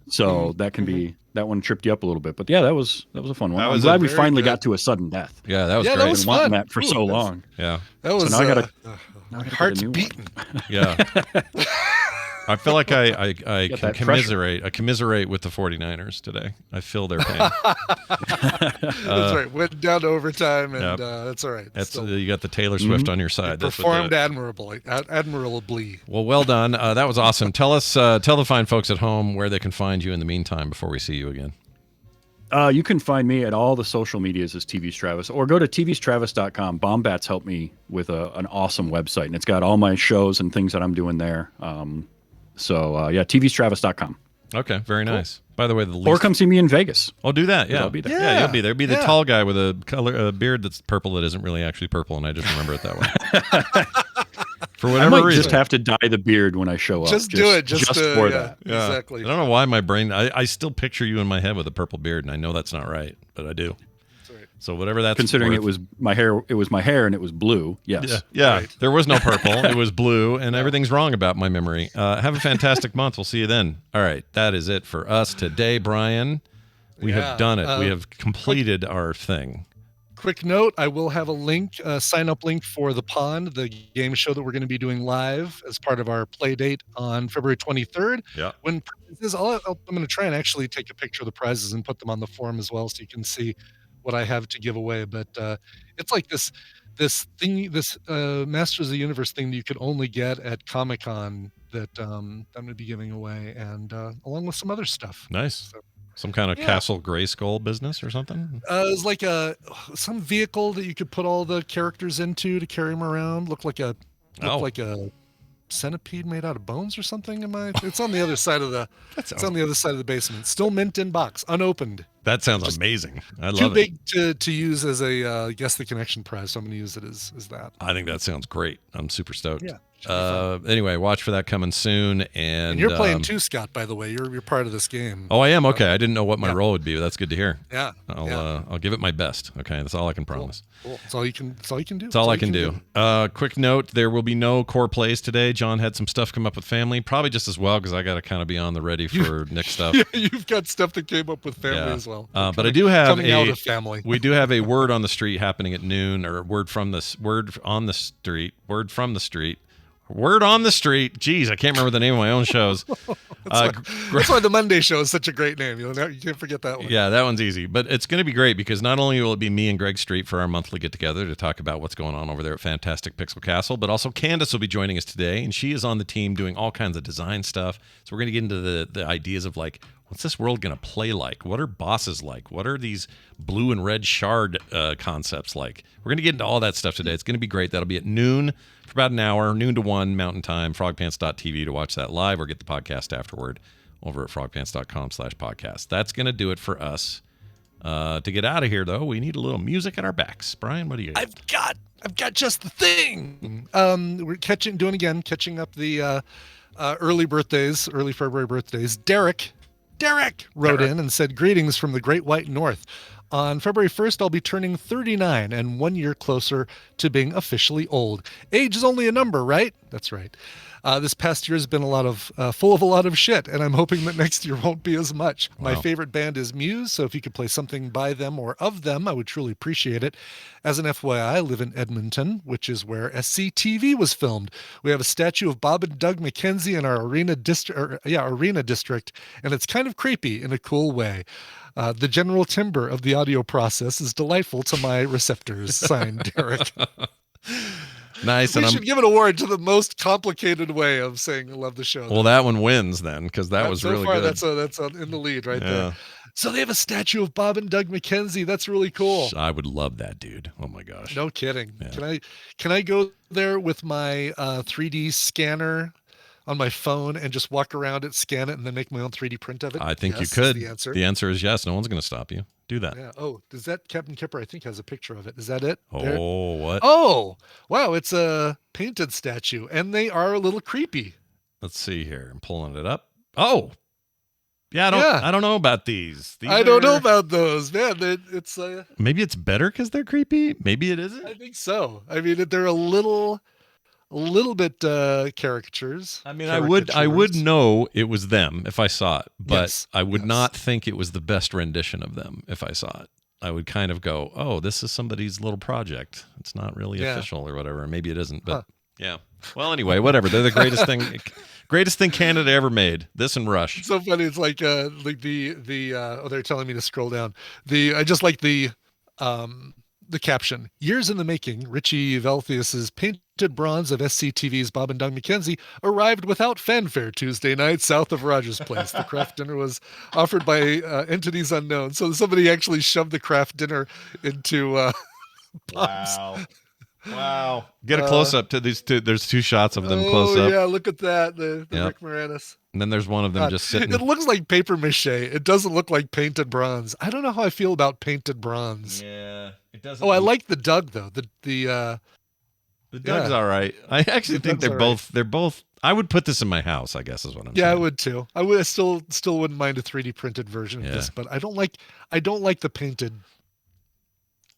So that can be that one tripped you up a little bit, but yeah, that was a fun one. I'm was glad we finally got to a sudden death. Yeah, that was great. That was I've been wanting that for so long. Yeah, that was. So now I gotta. My heart's beating. Yeah. I feel like I can commiserate. I commiserate with the 49ers today. I feel their pain. That's right. Went down to overtime, and that's all right. That's you got the Taylor Swift on your side. Performed admirably. Well done. That was awesome. Tell the fine folks at home where they can find you in the meantime before we see you again. You can find me at all the social medias as TV's Travis, or go to tvstravis.com. Bombat's helped me with an awesome website, and it's got all my shows and things that I'm doing there. tvstravis.com. Okay, very nice. By the way, or come see me in Vegas. Oh, do that. Yeah, I'll be there. Yeah, you'll be there. Be the tall guy with a beard that's purple that isn't really actually purple, and I just remember it that way. For whatever reason, just have to dye the beard when I show up. Just do it, just for that. Yeah. Exactly. I don't know why my brain. I still picture you in my head with a purple beard, and I know that's not right, but I do. So whatever that's considering worth. it was my hair and it was blue. Yes. Yeah. Right. There was no purple. It was blue, and everything's wrong about my memory. Have a fantastic month. We'll see you then. All right. That is it for us today, Brian. We have done it. We have completed our thing. Quick note, I will have a link, sign-up link for The Pond, the game show that we're going to be doing live as part of our play date on February 23rd. Yeah. When prizes, I'm going to try and actually take a picture of the prizes and put them on the forum as well so you can see what I have to give away. But it's like this thing, this Masters of the Universe thing that you could only get at Comic-Con that I'm going to be giving away, and along with some other stuff. Nice. So, some kind of Castle Grayskull business or something? It's like some vehicle that you could put all the characters into to carry them around. Looked like a centipede made out of bones or something. It's on the other side of the. On the other side of the basement. Still mint in box, unopened. That sounds amazing. I love it. Too big to use as a Guess the Connection prize, so I'm going to use it as that. I think that sounds great. I'm super stoked. Yeah, Anyway, watch for that coming soon. And you're playing too, Scott, by the way. You're part of this game. Oh, I am? Okay. I didn't know what my role would be. That's good to hear. Yeah. I'll give it my best. Okay. That's all I can promise. Cool. That's all you can do. That's all I can do. Quick note, there will be no core plays today. John had some stuff come up with family, probably just as well, because I got to kind of be on the ready for Nick stuff. Yeah, you've got stuff that came up with family as well. But I do have coming out of family. We do have a word on the street happening at noon, or word from the street. Jeez, I can't remember the name of my own shows. That's why the Monday show is such a great name. You can't forget that one. Yeah, that one's easy. But it's going to be great because not only will it be me and Greg Street for our monthly get-together to talk about what's going on over there at Fantastic Pixel Castle, but also Candace will be joining us today, and she is on the team doing all kinds of design stuff. So we're going to get into the ideas of, like, what's this world going to play like? What are bosses like? What are these blue and red shard concepts like? We're going to get into all that stuff today. It's going to be great. That'll be at noon for about an hour, noon to 1 Mountain Time, frogpants.tv to watch that live or get the podcast afterward over at frogpants.com/podcast. That's going to do it for us. To get out of here, though, we need a little music at our backs. Brian, what do you got? I've got just the thing. We're catching up the early February birthdays. Derek wrote in and said, "Greetings from the Great White North. On February 1st, I'll be turning 39 and 1 year closer to being officially old. Age is only a number, right?" That's right. This past year has been full of a lot of shit, and I'm hoping that next year won't be as much. Wow. My favorite band is Muse, so if you could play something by them or of them, I would truly appreciate it. As an FYI, I live in Edmonton, which is where SCTV was filmed. We have a statue of Bob and Doug McKenzie in our arena district, and it's kind of creepy in a cool way. The general timbre of the audio process is delightful to my receptors. Signed, Derek. Nice. We should give an award to the most complicated way of saying I love the show. Well, that one wins then, because that was really good. That's in the lead right there. So they have a statue of Bob and Doug McKenzie. That's really cool. I would love that, dude. Oh my gosh. No kidding. Yeah. Can I go there with my 3D scanner on my phone and just walk around it, scan it, and then make my own 3D print of it? I think you could. The answer is yes. No one's going to stop you. Do that. Yeah. Oh, does that Captain Kipper, I think, has a picture of it. Is that it? Oh, what? Oh, wow. It's a painted statue, and they are a little creepy. Let's see here. I'm pulling it up. Oh, yeah. I don't know about these. I don't know about those, man. It's maybe it's better because they're creepy. Maybe it isn't. I think so. I mean, they're a little bit caricatures. I mean, I would know it was them if I saw it, but yes, I would not think it was the best rendition of them if I saw it. I would kind of go, "Oh, this is somebody's little project. It's not really official or whatever." Maybe it isn't, but yeah. Well, anyway, whatever. They're the greatest thing Canada ever made. This and Rush. It's so funny. It's like they're telling me to scroll down. I just like the caption. Years in the making, Richie Velthius's painted bronze of SCTV's Bob and Doug McKenzie arrived without fanfare Tuesday night south of Rogers Place. The craft dinner was offered by entities unknown. So somebody actually shoved the craft dinner into Bob's. Wow. Get a close-up to these two. There's two shots of them close up. Oh, yeah, look at that. The Rick Moranis. And then there's one of them just sitting. It looks like paper mache. It doesn't look like painted bronze. I don't know how I feel about painted bronze. Yeah, it doesn't. Oh, I like the Doug, though. The Doug's all right. I actually think they're both. I would put this in my house, I guess is what I'm saying. Yeah, I would too. I still wouldn't mind a 3D printed version of this, but I don't like the painted.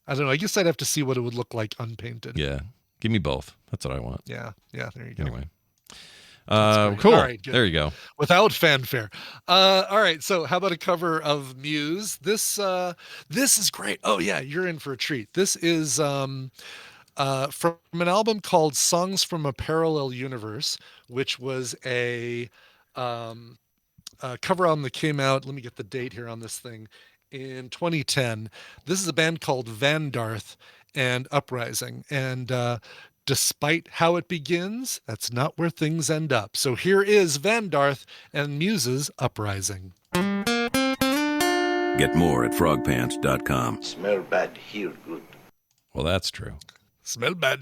I don't know. I guess I'd have to see what it would look like unpainted. Yeah. Give me both. That's what I want. Yeah. Yeah. There you go. Anyway. Cool. All right, there you go. Without fanfare. All right. So how about a cover of Muse? This is great. Oh yeah. You're in for a treat. This is, from an album called Songs from a Parallel Universe, which was a cover album that came out. Let me get the date here on this thing. In 2010. This is a band called Vandarth and Uprising. And despite how it begins, that's not where things end up. So here is Vandarth and Muse's Uprising. Get more at frogpants.com. Smell bad, hear good. Well, that's true. Smell bad.